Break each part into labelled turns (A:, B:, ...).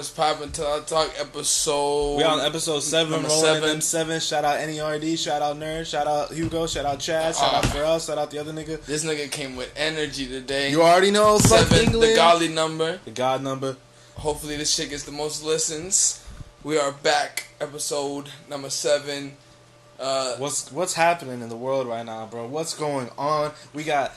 A: What's poppin'? Telatalk episode.
B: We on episode 7,
A: Number
B: rolling
A: 7.
B: in them 7. Shout out NERD, shout out Nerd, shout out Hugo, shout out Chad, shout out Pharrell, shout out the other nigga.
A: This nigga came with energy today.
B: You already know, fuck
A: 7,
B: England.
A: the godly number.
B: The God number.
A: Hopefully this shit gets the most listens. We are back, episode number 7.
B: What's happening in the world right now, bro? What's going on? We got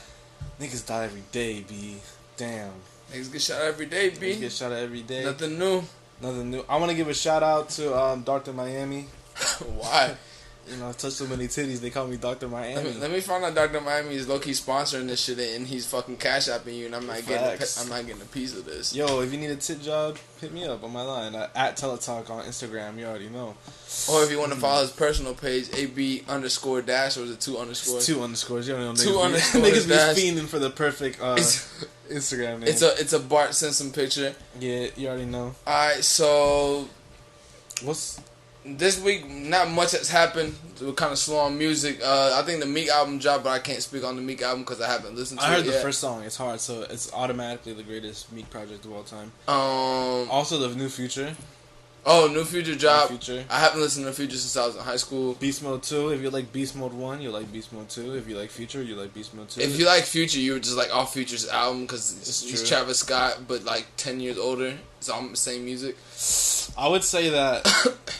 B: niggas die every day, B. Damn.
A: Niggas get shot every day, B.
B: Niggas get shot every day.
A: Nothing new.
B: Nothing new. I want to give a shout out to Dr. Miami.
A: Why?
B: You know, I touched so many titties, they call me Dr. Miami.
A: Let me find out Dr. Miami is low-key sponsoring this shit and he's fucking cash apping you and I'm not getting a piece of this.
B: Yo, if you need a tit job, hit me up on my line at Telatalk on Instagram. You already know.
A: Or if you want to follow his personal page, AB_dash, or is it 2 underscores?
B: It's 2 underscores. You don't know.
A: 2 underscores.
B: Niggas
A: dash.
B: be fiending for the perfect Instagram name.
A: It's a Bart Simpson picture.
B: Yeah, you already know.
A: Alright, so
B: What's
A: this week? Not much has happened. We're kind of slow on music. I think the Meek album dropped, but I can't speak on the Meek album because I haven't listened to it
B: I heard the
A: yet.
B: first song. It's hard, so it's automatically the greatest Meek project of all time.
A: Also
B: the new Future.
A: Oh, New Future drop.
B: Future.
A: I haven't listened to Future since I was in high school.
B: Beast Mode 2. If you like Beast Mode 1, you like Beast Mode 2. If you like Future, you like Beast Mode 2.
A: If you like Future, you were just like off Future's album because he's
B: true.
A: Travis Scott, but like 10 years older. It's all the same music.
B: I would say that,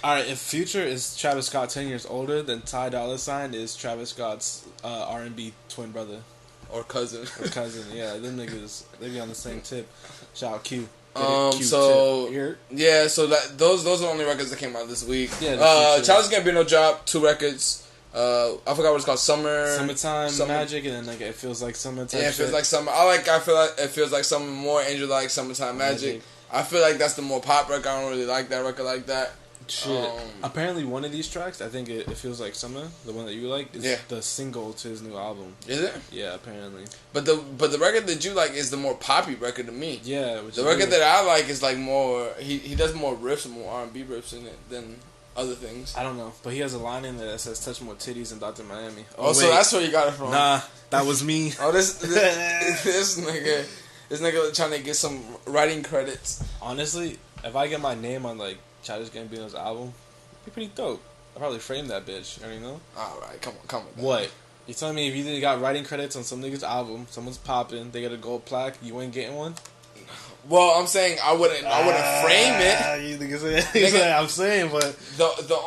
B: alright, if Future is Travis Scott 10 years older, then Ty Dolla $ign is Travis Scott's R&B twin brother.
A: Or cousin.
B: Or cousin, yeah. Them niggas, they be on the same tip. Shout out Q.
A: So those are the only records that came out this week.
B: Yeah,
A: Childish Gambino dropped 2 records. I forgot what it's called.
B: Summertime Magic, and then like it feels like summer type.
A: Yeah, it feels like summer. I feel like it feels like summer more. Angel like Summertime Magic. I feel like that's the more pop record. I don't really like that record like that.
B: Shit. Apparently, one of these tracks, I think it feels like summer. The one that you like is the single to his new album.
A: Is it?
B: Yeah, apparently.
A: But the record that you like is the more poppy record to me.
B: Yeah.
A: The record that I like is like more. He does more riffs and more R&B riffs in it than other things.
B: I don't know, but he has a line in there that says "Touch more titties" than Dr. Miami.
A: Oh, so that's where you got it from?
B: Nah, that was me.
A: Oh, this nigga trying to get some writing credits.
B: Honestly, if I get my name on like Childish Gambino's album, it'd be pretty dope. I'll probably frame that bitch. You already know?
A: Alright, come on.
B: What? You telling me if you didn't got writing credits on some nigga's album, someone's popping, they got a gold plaque, you ain't getting one?
A: Well, I'm saying I wouldn't frame it.
B: You nigga, I'm saying, but
A: the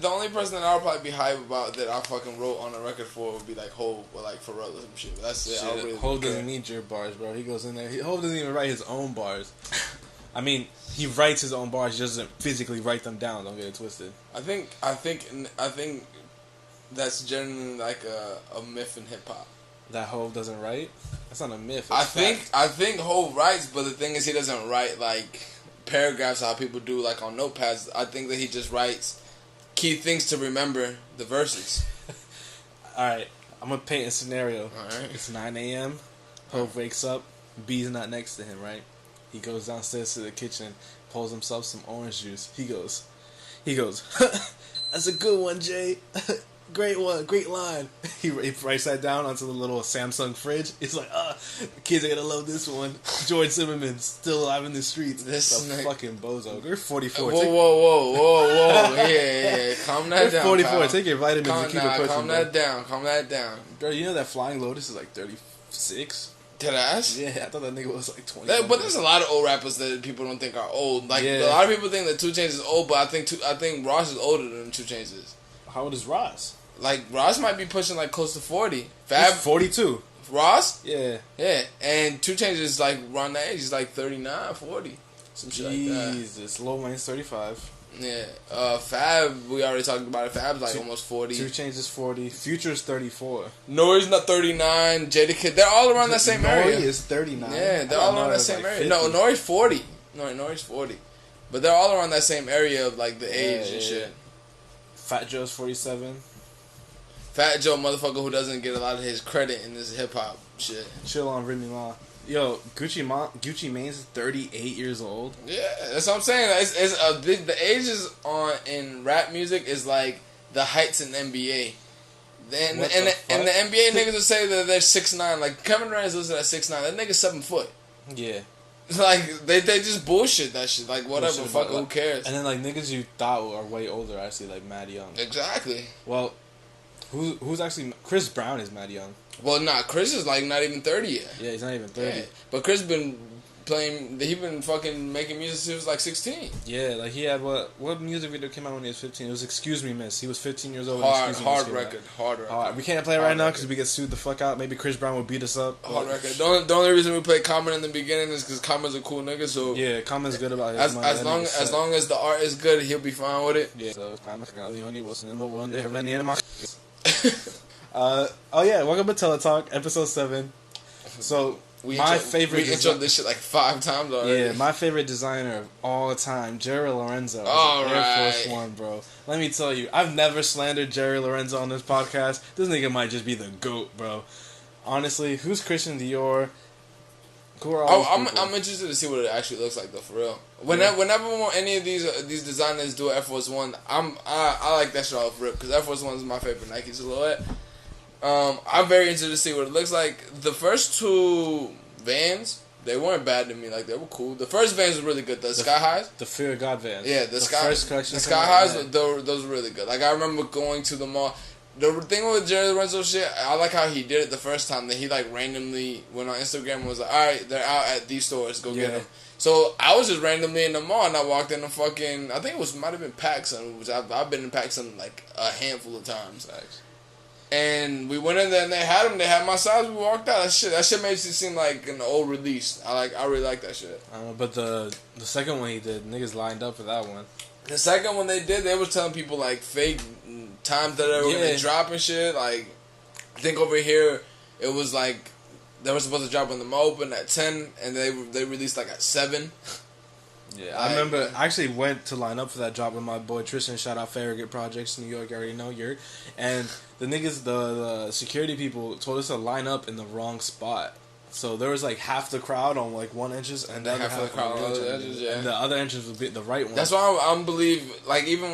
A: only person that I'll probably be hype about that I fucking wrote on a record for would be like Hov or like Pharrell or some shit. That's it. Really
B: Hov doesn't need your bars, bro. He goes in there. Hov doesn't even write his own bars. I mean, he writes his own bars, he doesn't physically write them down. Don't get it twisted.
A: I think that's generally like a myth in hip hop.
B: That Hov doesn't write? That's not a myth.
A: I think Hov writes, but the thing is he doesn't write like paragraphs how people do like on notepads. I think that he just writes key things to remember the verses.
B: Alright, I'm gonna paint a scenario.
A: Alright.
B: It's 9 a.m. Hov wakes up. B's not next to him, right? He goes downstairs to the kitchen, pulls himself some orange juice. He goes, that's a good one, Jay. Great one, great line. He writes that down onto the little Samsung fridge. It's like, kids are gonna love this one. George Zimmerman still alive in the streets.
A: This
B: fucking bozo. You're 44.
A: Whoa. Yeah. Calm that down.
B: 44.
A: Pal.
B: Take your vitamins and keep it pushing.
A: Calm that down.
B: Bro, you know that Flying Lotus is like 36?
A: Dead ass?
B: Yeah, I thought that nigga was like 20.
A: But there's a lot of old rappers that people don't think are old. Like a lot of people think that 2 Chainz is old, but I think Ross is older than 2 Chainz is.
B: How old is Ross?
A: Like Ross might be pushing like close to 40.
B: He's 42.
A: Ross?
B: Yeah.
A: And 2 Chainz is like around that age. He's like 39, 40. Some shit like that.
B: Jesus, Lil Wayne's 35.
A: Yeah. Fab, we already talked about it. Fab's like almost 40.
B: 2 Chainz is 40. Future's 34.
A: Nori's not 39. Jadakiss, they're all around that same area.
B: Nori is 39.
A: Yeah, they're all around that same area. 50. No, Nori's 40. Nori's 40. But they're all around that same area of like the age and shit.
B: Fat Joe's 47.
A: Fat Joe, motherfucker who doesn't get a lot of his credit in this hip hop shit.
B: Chill on Remy Ma. Yo, Gucci Mane's 38 years old.
A: Yeah, that's what I'm saying. It's a big. The ages in rap music is like the heights in NBA. And the NBA niggas will say that they're 6'9". Like Kevin Durant's listed at 6'9". That nigga's 7 foot.
B: Yeah.
A: Like they just bullshit that shit. Like whatever, fuck, who cares?
B: And then like niggas you thought are way older actually like mad young.
A: Exactly.
B: Well, who's actually Chris Brown is mad young.
A: Well, nah, Chris is like not even 30 yet.
B: Yeah, he's not even 30.
A: Yeah. But Chris been playing. He been fucking making music since he was like 16.
B: Yeah, like he had what music video came out when he was 15? It was "Excuse Me, Miss." He was 15 years old.
A: Hard record.
B: We can't play it right now because we get sued the fuck out. Maybe Chris Brown will beat us up.
A: Hard record. The only reason we play Common in the beginning is because Common's a cool nigga. So
B: yeah, Common's good about his money.
A: As long as the art is good, he'll be fine with it.
B: Yeah. So oh yeah, welcome to Telatalk, episode 7. So
A: we introed this shit like 5 times already.
B: Yeah, my favorite designer of all time, Jerry Lorenzo. Air Force One, bro. Let me tell you, I've never slandered Jerry Lorenzo on this podcast. This nigga might just be the GOAT, bro. Honestly, who's Christian Dior?
A: I'm interested to see what it actually looks like though, for real. Whenever any of these designers do Air Force One, I like that shit off rip because Air Force One is my favorite Nike silhouette. I'm very interested to see what it looks like. The first 2 Vans, they weren't bad to me. Like, they were cool. The first Vans was really good. The Sky Highs.
B: The Fear of God Vans.
A: Yeah, the Sky Highs, those were really good. Like, I remember going to the mall. The thing with Jerry Lorenzo shit, I like how he did it the first time. That he, like, randomly went on Instagram and was like, alright, they're out at these stores. Go get them. So, I was just randomly in the mall and I walked in the fucking, I think it might have been PacSun, which I've been in PacSun, like, a handful of times. And we went in there and they had them. They had my size. We walked out. That shit makes it seem like an old release. I really like that shit.
B: But the second one he did, niggas lined up for that one.
A: The second one they did, they was telling people like fake times that they were gonna drop and shit. Like, I think over here it was like they were supposed to drop on the open at 10, and they released like at 7.
B: Yeah, I remember. I actually went to line up for that drop with my boy Tristan. Shout out Farragut Projects, New York. I already know you're. And the niggas, the security people told us to line up in the wrong spot. So there was like half the crowd on like one entrance, and the other half of the crowd on the other edges. Yeah, and the other entrance would be the right one.
A: That's why I believe. Like even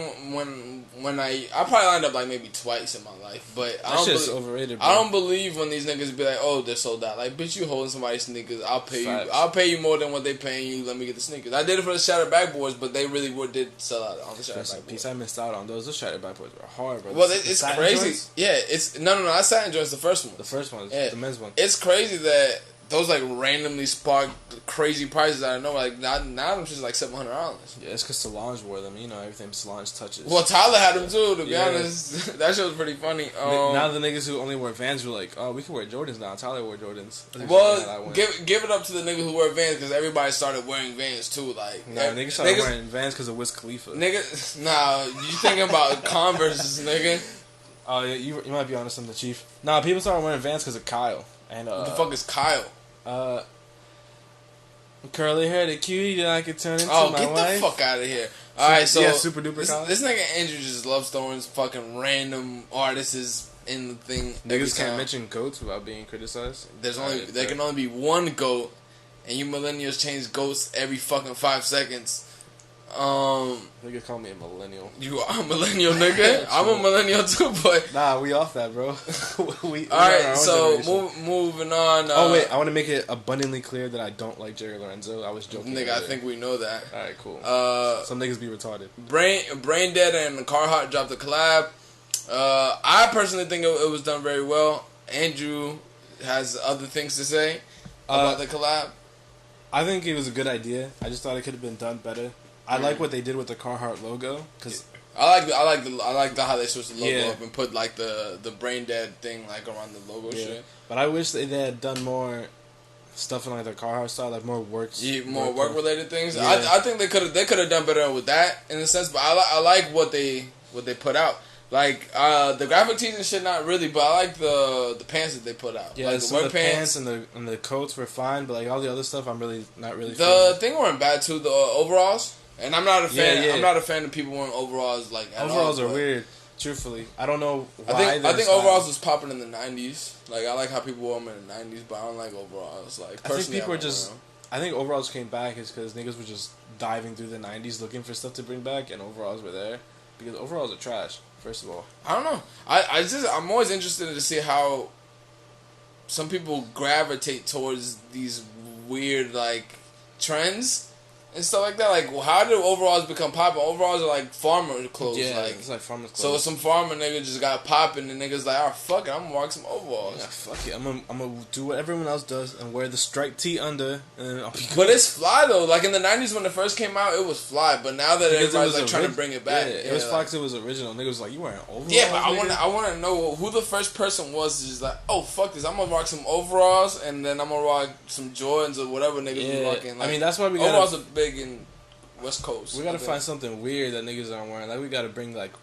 A: when I probably lined up like maybe twice in my life, but
B: that shit's overrated. Bro.
A: I don't believe when these niggas be like, oh, they're sold out. Like, bitch, you holding somebody's sneakers? I'll pay you. I'll pay you more than what they paying you. Let me get the sneakers. I did it for the Shattered Backboards, but they really did sell out on the Shattered Backboards.
B: I missed out on those. Those Shattered Backboards were hard, bro.
A: Well, it's crazy. Joints? Yeah, it's no. I satin joints the first one.
B: The first one, the men's one.
A: It's crazy that those like randomly sparked crazy prices out of nowhere. Like now them just like $700.
B: Yeah, it's because Solange wore them. You know everything Solange touches.
A: Well, Tyler had them too. To be honest, that shit was pretty funny.
B: Now the niggas who only wear Vans were like, oh, we can wear Jordans now. Tyler wore Jordans.
A: Well, give it up to the niggas who wear Vans because everybody started wearing Vans too. Like,
B: niggas started wearing Vans because of Wiz Khalifa.
A: You thinking about Converse, nigga?
B: Oh yeah, you might be honest. I'm the chief. Nah, people started wearing Vans because of Kyle. And
A: what the fuck is Kyle?
B: Curly hair, the cutie that I could turn into my wife.
A: Oh, get the fuck out of here! All right, so
B: super duper.
A: This nigga Andrew just loves throwing fucking random artists in the thing.
B: Niggas can't mention goats without being criticized.
A: There can only be one goat, and you millennials change goats every fucking 5 seconds.
B: Nigga call me a millennial.
A: You are a millennial, nigga. I'm a millennial too, but
B: nah, we off that, bro.
A: Alright, so moving on.
B: Oh wait, I want to make it abundantly clear that I don't like Jerry Lorenzo. I was joking.
A: Nigga, I think we know that.
B: Alright, cool. Some niggas be retarded.
A: Brain Dead and Carhartt dropped a collab. I personally think it was done very well. Andrew has other things to say about the collab.
B: I think it was a good idea. I just thought it could have been done better. I like what they did with the Carhartt logo because
A: I like how they switched the logo up and put like the Brain Dead thing like around the logo shit.
B: But I wish they had done more stuff in like the Carhartt style, like more work
A: related things.
B: Yeah.
A: I think they could have done better with that in a sense. But I like what they put out. Like the graphic tees and shit, not really, but I like the pants that they put out.
B: Yeah,
A: like
B: the work pants and the coats were fine, but like all the other stuff, I'm really not really.
A: The thing weren't bad too. The overalls. And I'm not a fan. I'm not a fan of people wearing overalls like at
B: overalls
A: all,
B: are weird. Truthfully, I don't know why.
A: I think overalls was popping in the '90s. Like I like how people wore them in the '90s, but I don't like overalls. Like personally,
B: I think overalls came back is because niggas were just diving through the '90s looking for stuff to bring back, and overalls were there because overalls are trash. First of all,
A: I don't know. I'm always interested to see how some people gravitate towards these weird like trends and stuff like that. Like, how did overalls become popular? Overalls are like farmer clothes.
B: Yeah,
A: like,
B: it's like farmer clothes.
A: So some farmer nigga just got popping, and niggas like, oh fuck it, I'm gonna rock some overalls.
B: Yeah, fuck it, I'm gonna do what everyone else does and wear the striped tee under, and then I'll be good.
A: But it's fly though. Like in the 90s when it first came out, it was fly. But now that
B: Because
A: everybody's like trying to bring it back,
B: it was fly because it was original. Niggas was like, you wearing overalls?
A: Yeah, but I want to know who the first person was. Just like, oh fuck this, I'm gonna rock some overalls, and then I'm gonna rock some Jordans or whatever niggas was rocking. Like,
B: I mean, that's why we got
A: overalls are big in West Coast.
B: We gotta find something weird that niggas aren't wearing. Like we gotta bring like,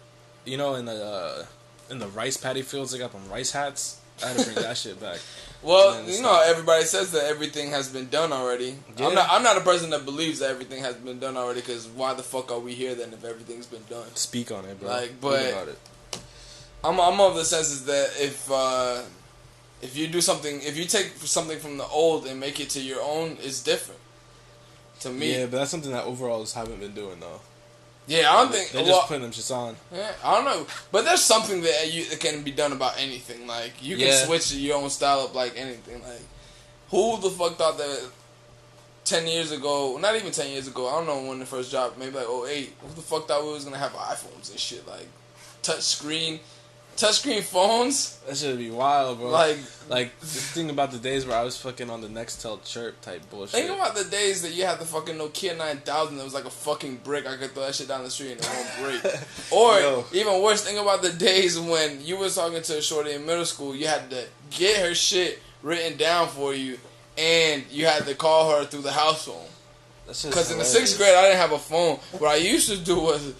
B: you know, in the rice paddy fields they got them rice hats. I had to bring that shit back.
A: Well, you know, everybody says that everything has been done already. Yeah. I'm not a person that believes that everything has been done already. Because why the fuck are we here then if everything's been done?
B: Speak on it, bro.
A: Like, but
B: think about it.
A: I'm of the sense is that if you do something, if you take something from the old and make it to your own, it's different. To me,
B: yeah, but that's something that overalls haven't been doing though.
A: Yeah, I don't think
B: they're just putting them shits on.
A: Yeah, I don't know, but there's something that can be done about anything. Like you can switch your own style up like anything. Like who the fuck thought that 10 years ago? Not even 10 years ago. I don't know when the first dropped. Maybe like 2008. Who the fuck thought we was gonna have iPhones and shit? Like touchscreen phones.
B: That should be wild, bro.
A: Like
B: just think about the days where I was fucking on the Nextel chirp type bullshit.
A: Think about the days that you had the fucking Nokia 9000 that was like a fucking brick. I could throw that shit down the street and it won't break. Or even worse, think about the days when you was talking to a shorty in middle school. You had to get her shit written down for you, and you had to call her through the house phone. Because in the 6th grade, I didn't have a phone. What I used to do was,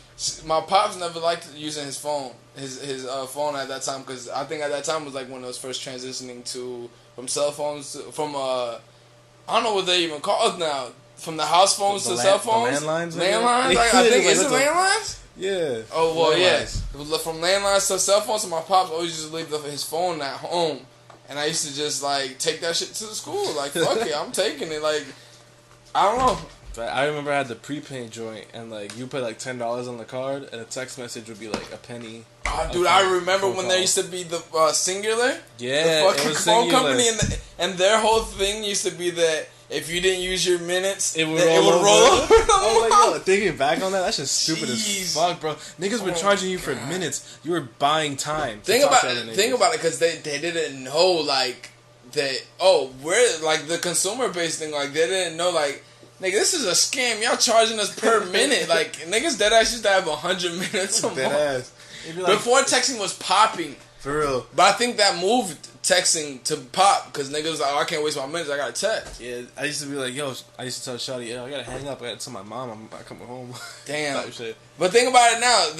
A: my pops never liked using his phone, his phone at that time. Because I think at that time was like when it was first transitioning from cell phones I don't know what they even called now. From the house phones to cell phones,
B: landlines.
A: Landlines. I think is it landlines?
B: Yeah.
A: Oh well, landlines. Yeah. From landlines to cell phones, so my pops always used to leave his phone at home, and I used to just like take that shit to the school. Like fuck it, I'm taking it. Like I don't know.
B: But I remember I had the prepaid joint, and like you put like $10 on the card, and a text message would be like a penny.
A: Oh, dude, I remember when there used to be the Singular.
B: Yeah,
A: the fucking phone company, and their whole thing used to be that if you didn't use your minutes, it would roll over.
B: I was like, yo, thinking back on that, that's just stupid as fuck, bro. Niggas were charging you for minutes. You were buying time.
A: Think about it, because they didn't know like that. Oh, we're like the consumer based thing. Like they didn't know like. Nigga, this is a scam. Y'all charging us per minute. Like, niggas deadass used to have 100 minutes a month. Like, before texting was popping.
B: For real.
A: But I think that moved texting to pop because niggas was like, oh, I can't waste my minutes. I gotta text.
B: Yeah, I used to be like, yo, I used to tell Shawty, yo, I gotta hang up. I gotta tell my mom I'm coming home.
A: Damn. But think about it now.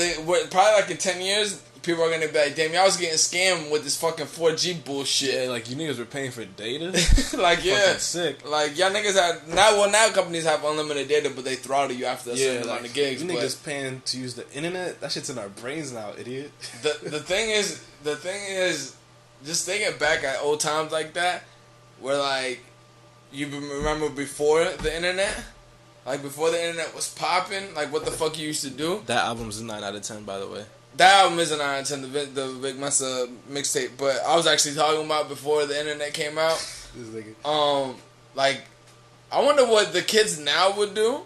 A: Probably like in 10 years, people are gonna be like, damn, y'all was getting scammed with this fucking 4G bullshit.
B: Yeah, like you niggas were paying for data.
A: Like yeah,
B: fucking sick.
A: Like y'all niggas had now companies have unlimited data, but they throttle you after a certain amount of gigs.
B: You niggas paying to use the internet. That shit's in our brains now, idiot.
A: The thing is, just thinking back at old times like that, where like you remember before the internet. Like before the internet was popping, like what the fuck you used to do. That
B: album's a 9 out of 10, by the way.
A: That album is a 9 out of 10, the Big Mesa mixtape. But I was actually talking about before the internet came out. Like, I wonder what the kids now would do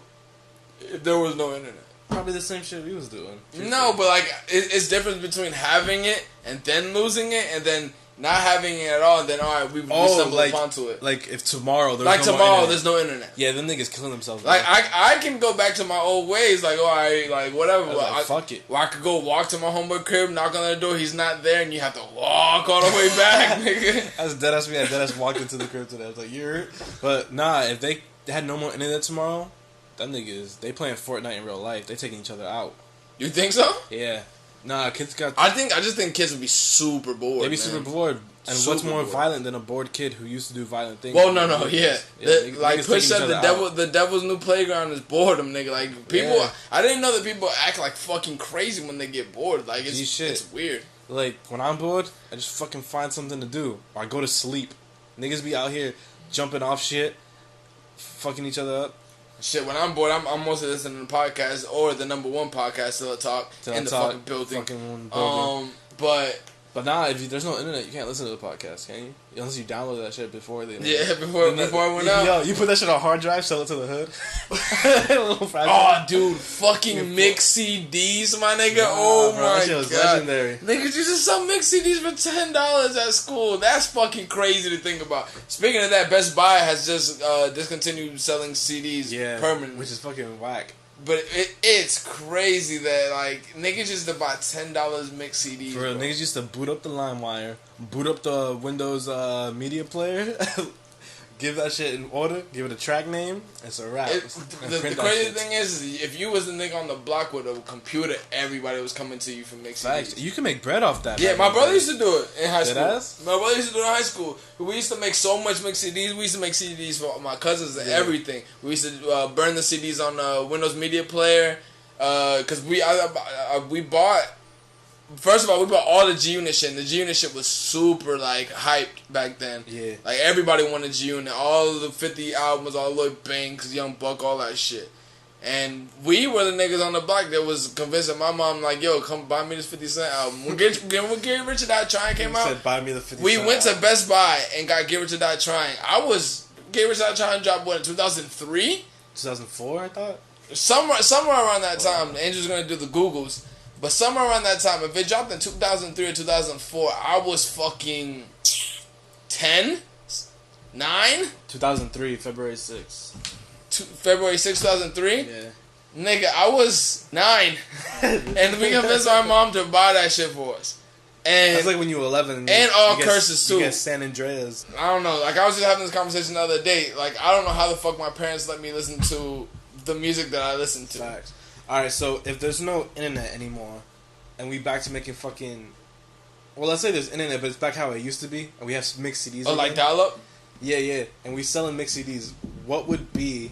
A: if there was no internet.
B: Probably the same shit we was doing.
A: No, but like, it's difference between having it and then losing it and then not having it at all, and then alright, we stumbled onto it.
B: Like if tomorrow
A: there's no internet.
B: Yeah, them niggas killing themselves.
A: Like I can go back to my old ways. Like alright, like whatever.
B: Fuck it.
A: Well, I could go walk to my homeboy crib, knock on the door. He's not there, and you have to walk all the way back, nigga.
B: That's deadass. Me, I deadass walked into the crib today. I was like, you're. But nah, if they had no more internet tomorrow, them niggas they playing Fortnite in real life. They taking each other out.
A: You think so?
B: Yeah. Nah, kids got.
A: I just think kids would be super bored.
B: They'd be super bored. And what's more violent than a bored kid who used to do violent things?
A: Well, no, yeah. Like Push said, the devil's new playground is boredom, nigga. Like people, I didn't know that people act like fucking crazy when they get bored. Like it's weird.
B: Like when I'm bored, I just fucking find something to do. Or I go to sleep. Niggas be out here jumping off shit, fucking each other up.
A: Shit, when I'm bored, I'm mostly listening to podcasts or the #1 podcast, Telatalk, in the fucking building.
B: But But now, there's no internet, you can't listen to the podcast, can you? Unless you download that shit before the internet.
A: Yeah, before it went out.
B: Yo, you put that shit on a hard drive, sell it to the hood.
A: Oh, dude, fucking mix CDs, my nigga. Oh bro, my
B: that shit was
A: god,
B: legendary.
A: Niggas used to sell mix CDs for $10 at school. That's fucking crazy to think about. Speaking of that, Best Buy has just discontinued selling CDs permanently,
B: which is fucking whack.
A: But it's crazy that, like, niggas used to buy $10 mix CDs.
B: For real, niggas used to boot up the LimeWire, boot up the Windows media player, give that shit in order, give it a track name, it's a wrap.
A: The crazy thing is, if you was a nigga on the block with a computer, everybody was coming to you for mix CDs.
B: You can make bread off that.
A: Yeah, my brother used to do it in high school.
B: Ass?
A: My brother used to do it in high school. We used to make so much mix CDs. We used to make CDs for my cousins and everything. We used to burn the CDs on Windows Media Player because we bought. First of all, we bought all the G-Unit shit, and the G-Unit shit was super, like, hyped back then.
B: Yeah.
A: Like, everybody wanted G-Unit. All of the 50 albums, all Lloyd Banks, Young Buck, all that shit. And we were the niggas on the block that was convincing my mom, like, yo, come buy me this 50 Cent album. When Get Rich or Die Trying came out,
B: said, buy me the 50
A: we
B: Cent
A: went to
B: album.
A: Best Buy and got Get Rich or Die Trying. Get Rich or Die Trying dropped, what, in 2003?
B: 2004, I thought?
A: Somewhere around that time. Angel's going to do the Googles. But somewhere around that time, if it dropped in 2003 or 2004, I was fucking 10? 9?
B: 2003, February 6th.
A: February 6, 2003?
B: Yeah.
A: Nigga, I was 9. And we convinced our mom to buy that shit for us. And
B: that's like when you were 11.
A: And all curses, too.
B: You get San Andreas.
A: I don't know. Like, I was just having this conversation the other day. Like, I don't know how the fuck my parents let me listen to the music that I listen to.
B: Facts. Alright, so if there's no internet anymore, and we back to making fucking... Well, let's say there's internet, but it's back how it used to be, and we have mixed CDs.
A: Oh, again. Like dial-up?
B: Yeah. And we selling mixed CDs. What would be...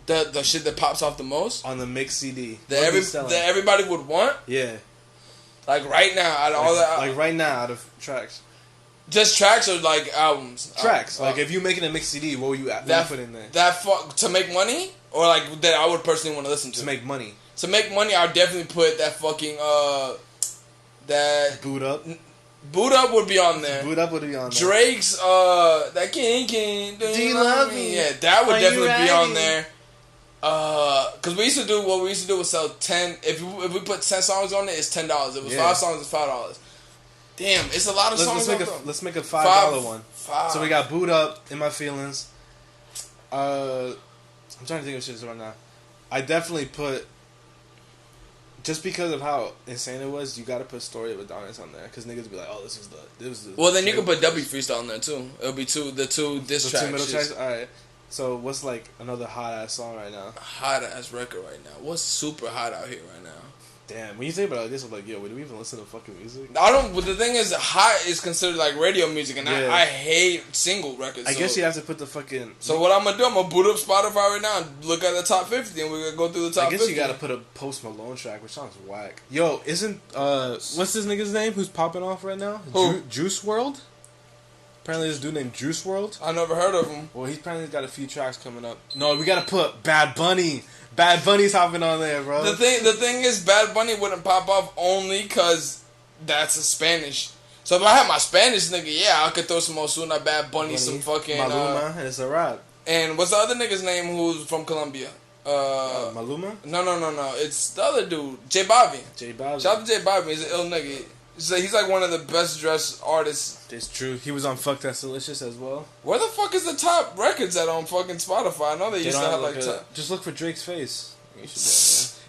A: The shit that pops off the most?
B: On the mixed CD.
A: That everybody would want?
B: Yeah.
A: Like right now, out of all that...
B: Like right now, out of tracks.
A: Just tracks or like albums?
B: Tracks. Like if you making a mixed CD, what would you put in there?
A: To make money? Or like that I would personally want to listen to?
B: To make money.
A: To make money, I would definitely put that fucking, that...
B: Boot Up.
A: Boot Up would be on there.
B: Boot Up would be on there.
A: Drake's, that King, do you love me? Yeah, that would definitely be on there. Cause what we used to do was sell 10, if we put 10 songs on it, it's $10. If it was 5 songs, it's $5. Damn, it's a lot of songs.
B: Let's make a $5 one.
A: $5.
B: So we got Boot Up, In My Feelings. I'm trying to think of shit right now. I definitely put... Just because of how insane it was, you gotta put Story of Adonis on there, because niggas be like, "Oh, this was the."
A: Well, then you can put W Freestyle on there too. It'll be the two diss tracks.
B: 2 middle tracks. All right. So what's like another hot ass song right now?
A: Hot ass record right now. What's super hot out here right now?
B: Damn. When you think about this, I'm like, yo, do we even listen to fucking music?
A: I don't. But the thing is, hot is considered like radio music, and I hate single records.
B: I guess you have to put the fucking.
A: So what I'm gonna do? I'm gonna boot up Spotify right now and look at the top 50, and we're gonna go through the top 50.
B: I guess you gotta put a Post Malone track, which sounds whack. Yo, isn't what's this nigga's name who's popping off right now?
A: Who?
B: Juice WRLD. Apparently, this dude named Juice WRLD.
A: I never heard of him.
B: Well, he's apparently got a few tracks coming up. No, we gotta put Bad Bunny. Bad Bunny's hopping on there, bro.
A: The thing is, Bad Bunny wouldn't pop off only because that's a Spanish. So if I had my Spanish nigga, yeah, I could throw some Ozuna, Bad Bunny, some fucking
B: Maluma, and it's a rap.
A: And what's the other nigga's name who's from Colombia?
B: Maluma?
A: No. It's the other dude, J Balvin. Shout out to J Balvin. He's an ill nigga. He's like one of the best dressed artists.
B: It's true. He was on Fuck That's Delicious as well.
A: Where the fuck is the top records at on fucking Spotify? I know they used to have like top.
B: Just look for Drake's face.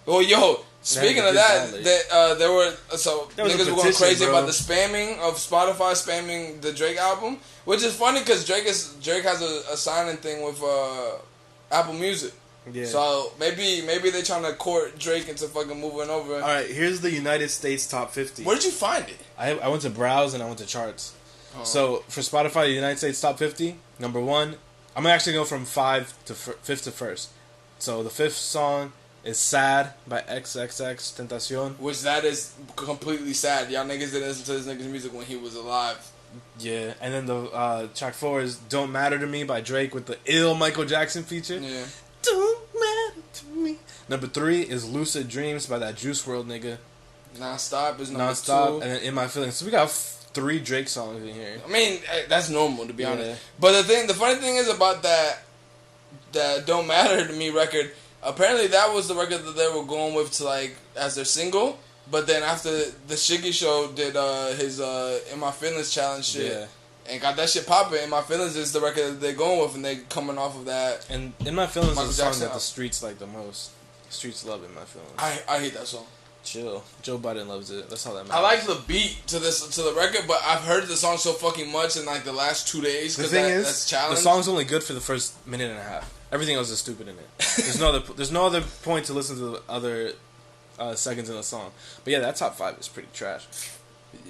A: Well, yo, speaking of that, there were niggas were going crazy about the spamming of Spotify spamming the Drake album, which is funny because Drake has a signing thing with Apple Music. Yeah. So maybe they're trying to court Drake into fucking moving over.
B: All right, here's the United States top 50.
A: Where did you find it?
B: I went to Browse and I went to Charts. Oh. So for Spotify, the United States top 50, number 1. I'm gonna actually go from 5th to 5th to 1st. So the 5th song is "Sad" by XXXTentacion.
A: Which that is completely sad. Y'all niggas didn't listen to this nigga's music when he was alive.
B: Yeah, and then the track 4 is "Don't Matter to Me" by Drake with the ill Michael Jackson feature.
A: Yeah.
B: Don't matter to me. Number 3 is "Lucid Dreams" by that Juice WRLD nigga.
A: Non-Stop is number 2.
B: And then "In My Feelings." So we got 3 Drake songs in here.
A: I mean, that's normal, to be honest. But the funny thing is about that Don't Matter to Me record, apparently that was the record that they were going with to, like, as their single. But then after the Shiggy Show did his In My Feelings challenge shit, and got that shit popping. In My Feelings is the record that they're going with, and they coming off of that.
B: And In My Feelings is the song that the streets like the most. The streets love In My Feelings.
A: I hate that song.
B: Chill. Joe Biden loves it. That's all that matters.
A: I like the beat to the record, but I've heard the song so fucking much in like the last 2 days.
B: The thing is,
A: that's challenge.
B: The song's only good for the first minute and a half. Everything else is stupid in it. There's no other point to listen to the other seconds in the song. But yeah, that top 5 is pretty trash.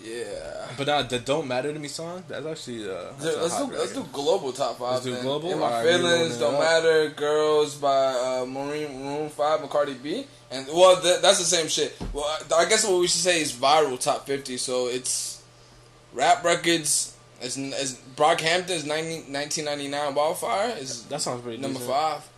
A: Yeah.
B: But the Don't Matter to Me song, that's actually
A: let's do global top 5.
B: Let's do global.
A: In My Feelings, Don't Matter, Girls by Maroon 5 and Cardi B. And that's the same shit. Well, I guess what we should say is viral top 50. So it's rap records. As Brockhampton's 1999 Wildfire is
B: that sounds pretty
A: number
B: decent.
A: 5.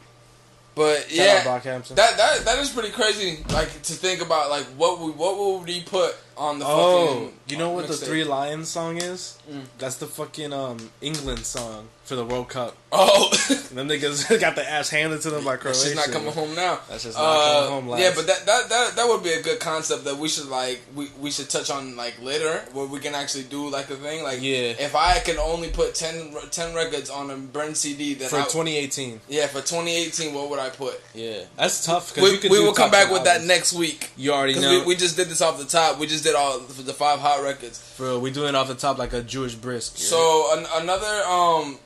A: But
B: Shout out Brockhampton.
A: that is pretty crazy. Like to think about, like what would he put on the fucking.
B: You know what the
A: mixtape?
B: 3 Lions song is? That's the fucking England song for the World Cup.
A: Oh,
B: them niggas got the ass handed to them by Croatia.
A: She's not coming home now.
B: That's just not coming home. Last.
A: Yeah, but that would be a good concept that we should like we should touch on like later, where we can actually do like a thing like if I can only put 10 records on a burned CD that
B: for 2018.
A: Yeah, for 2018, what would I put?
B: Yeah, that's tough.
A: We will come back with that next week.
B: You already know.
A: We just did this off the top. We just did all the 5 hot records.
B: Bro, we doing it off the top like a Jewish brisk. Yeah?
A: So another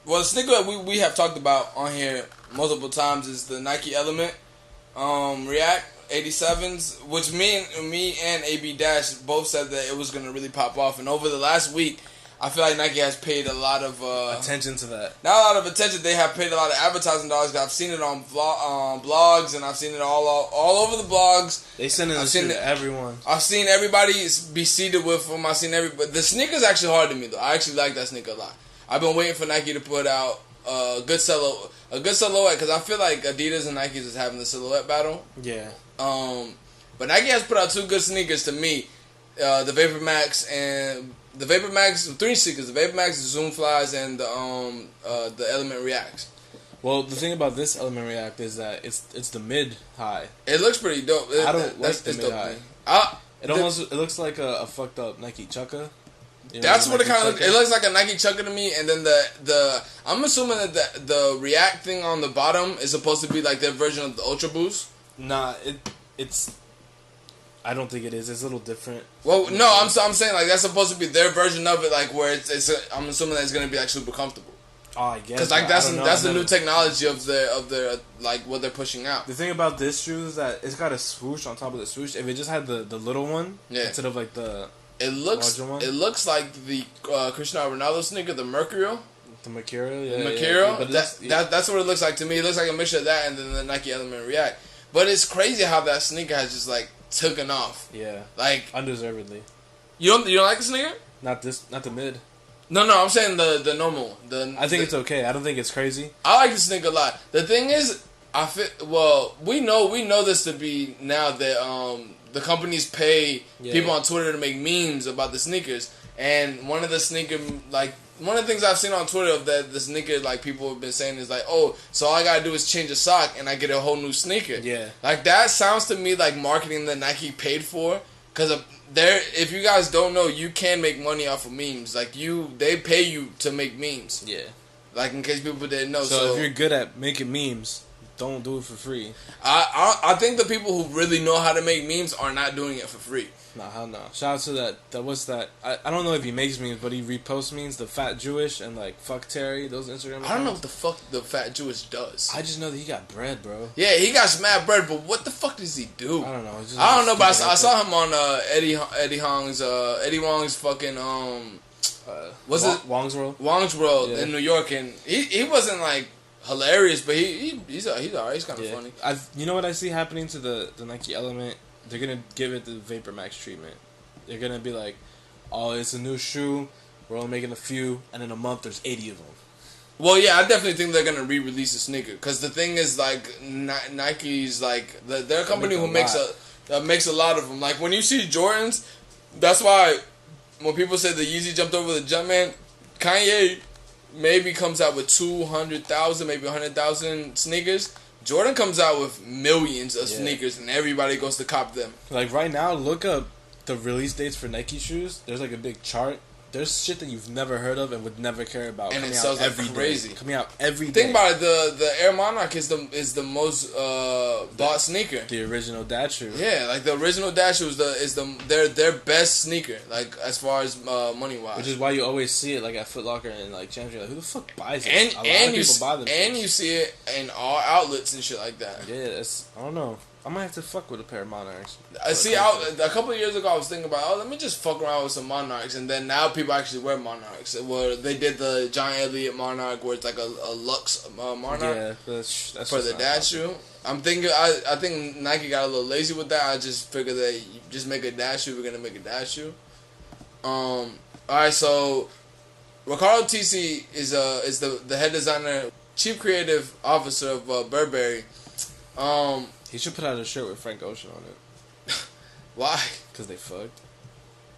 A: the sneaker that we have talked about on here multiple times is the Nike Element React 87s, which me and AB Dash both said that it was gonna really pop off. And over the last week, I feel like Nike has paid a lot of
B: attention to that.
A: Not a lot of attention. They have paid a lot of advertising dollars. I've seen it on blogs, and I've seen it all over the blogs.
B: They send it to everyone.
A: I've seen everybody be seated with them. I've seen everybody. The sneaker's actually hard to me though. I actually like that sneaker a lot. I've been waiting for Nike to put out a good silhouette because I feel like Adidas and Nike is having the silhouette battle.
B: Yeah.
A: But Nike has put out 2 good sneakers to me. The Vapor Max and the Vapor Max, 3 sneakers. The Vapor Max, the Zoom Flies, and the Element Reacts.
B: Well, the thing about this Element React is that it's the mid high.
A: It looks pretty dope.
B: I don't like the mid high. It looks like a fucked up Nike Chukka. You know,
A: that's what it kind of looks. It looks like a Nike Chukka to me, and then the I'm assuming that the React thing on the bottom is supposed to be like their version of the Ultra Boost.
B: Nah, it's. I don't think it is. It's a little different.
A: Well, no, I'm saying like that's supposed to be their version of it, like where I'm assuming that it's gonna be like super comfortable.
B: Oh, I guess.
A: Because like that's the new technology of their like what they're pushing out.
B: The thing about this shoe is that it's got a swoosh on top of the swoosh. If it just had the little one instead of like the
A: It looks like the Cristiano Ronaldo sneaker, the Mercurial.
B: The Mercurial, yeah.
A: The Mercurial.
B: Yeah,
A: that's what it looks like to me. It looks like a mixture of that and then the Nike Element React. But it's crazy how that sneaker has just like taken off.
B: Yeah.
A: Like
B: undeservedly.
A: You don't like the sneaker?
B: Not the mid.
A: No, I'm saying the normal.
B: I think it's okay. I don't think it's crazy.
A: I like the sneaker a lot. The thing is, we know this to be now that the companies pay people on Twitter to make memes about the sneakers, and one of the things I've seen on Twitter of that the sneaker like people have been saying is like, oh, so all I gotta do is change a sock and I get a whole new sneaker.
B: Yeah,
A: like that sounds to me like marketing that Nike paid for, because if you guys don't know, you can make money off of memes. Like they pay you to make memes.
B: Yeah,
A: like in case people didn't know.
B: So if you're good at making memes, don't do it for free.
A: I think the people who really know how to make memes are not doing it for free.
B: Nah, hell no. Shout out to that what's that? I don't know if he makes memes, but he reposts memes. The Fat Jewish and like Fuck Terry, those Instagram accounts.
A: I don't know what the fuck the Fat Jewish does.
B: I just know that he got bread, bro.
A: Yeah, he got mad bread, but what the fuck does he do?
B: I don't know.
A: I don't know, but I saw him on Eddie Wong's fucking
B: Wong's World?
A: Wong's World in New York, and he wasn't like hilarious, but he's alright. He's kind of funny.
B: You know what I see happening to the Nike Element? They're gonna give it the Vapor Max treatment. They're gonna be like, "Oh, it's a new shoe. We're only making a few, and in a month there's 80 of them."
A: Well, yeah, I definitely think they're gonna re-release the sneaker, because the thing is, like, Nike's like they're a company who makes a lot of them. Like when you see Jordans, that's why when people say the Yeezy jumped over the Jumpman, Kanye maybe comes out with 200,000, maybe 100,000 sneakers. Jordan comes out with millions of sneakers, and everybody goes to cop them.
B: Like right now, look up the release dates for Nike shoes. There's like a big chart. There's shit that you've never heard of and would never care about.
A: And it sells like crazy.
B: Coming out every day.
A: Think about it. The Air Monarch is the most bought sneaker.
B: The original dad shoe.
A: Yeah, like the original dad shoe is their best sneaker. Like as far as money wise.
B: Which is why you always see it like at Foot Locker and like Champs. You're like, who the fuck buys it?
A: And
B: a lot of people buy them.
A: And you see it in all outlets and shit like that.
B: Yeah, I don't know. I might have to fuck with a pair of Monarchs.
A: I see. A couple of years ago, I was thinking about, let me just fuck around with some Monarchs, and then now people actually wear Monarchs. Where they did the John Elliott Monarch, where it's like a luxe Monarch.
B: Yeah, that's
A: for the dad shoe. I'm thinking. I think Nike got a little lazy with that. I just figured that you just make a dad shoe. We're gonna make a dad shoe. All right. So Ricardo TC is the head designer, chief creative officer of Burberry.
B: He should put out a shirt with Frank Ocean on it.
A: Why?
B: Because they fucked.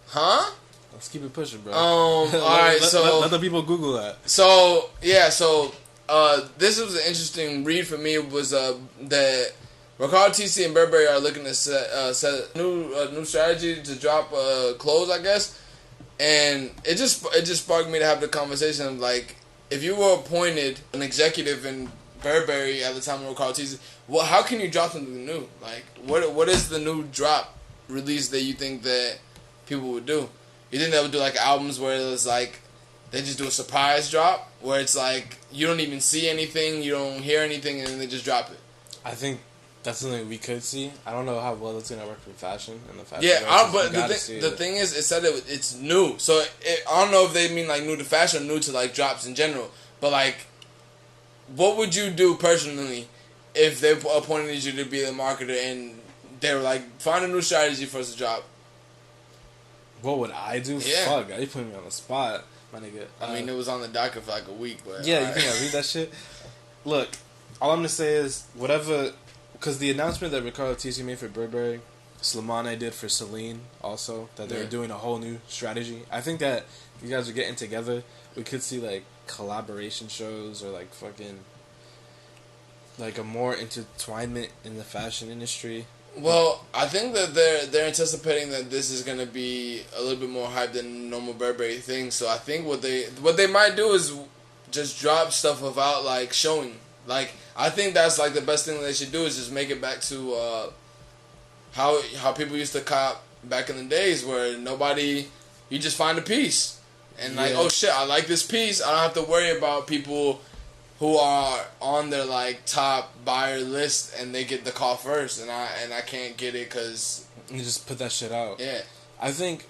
A: Huh?
B: Let's keep it pushing, bro.
A: Alright, so...
B: Let the people Google that.
A: So, yeah, this was an interesting read for me. It was that Ricardo TC and Burberry are looking to set a new strategy to drop clothes, I guess. And it just sparked me to have the conversation of, like, if you were appointed an executive in Burberry at the time of Ricardo TC, well, how can you drop something new? Like, what is the new drop release that you think that people would do? You think they would do like albums where it's like they just do a surprise drop, where it's like you don't even see anything, you don't hear anything, and then they just drop it?
B: I think that's something we could see. I don't know how well it's gonna work for fashion and the fashion.
A: Yeah, but the thing is, it said it's new, so I don't know if they mean like new to fashion, or new to like drops in general. But like, what would you do personally if they appointed you to be the marketer and they were like, find a new strategy for us to drop?
B: What would I do?
A: Yeah.
B: Fuck, you putting me on the spot, my nigga.
A: I mean, it was on the docket for like a week, but...
B: Yeah, you think I read that shit? Look, all I'm going to say is, whatever... Because the announcement that Ricardo TC made for Burberry, Slimane did for Celine also, that they were doing a whole new strategy. I think that if you guys are getting together, we could see, like, collaboration shows or, like, fucking... like a more intertwinement in the fashion industry.
A: Well, I think that they're anticipating that this is gonna be a little bit more hype than normal Burberry thing. So I think what they might do is just drop stuff without like showing. Like I think that's like the best thing that they should do is just make it back to how people used to cop back in the days, where you just find a piece and like, oh shit, I like this piece. I don't have to worry about people who are on their like top buyer list and they get the call first, and I can't get it because
B: you just put that shit out.
A: Yeah,
B: I think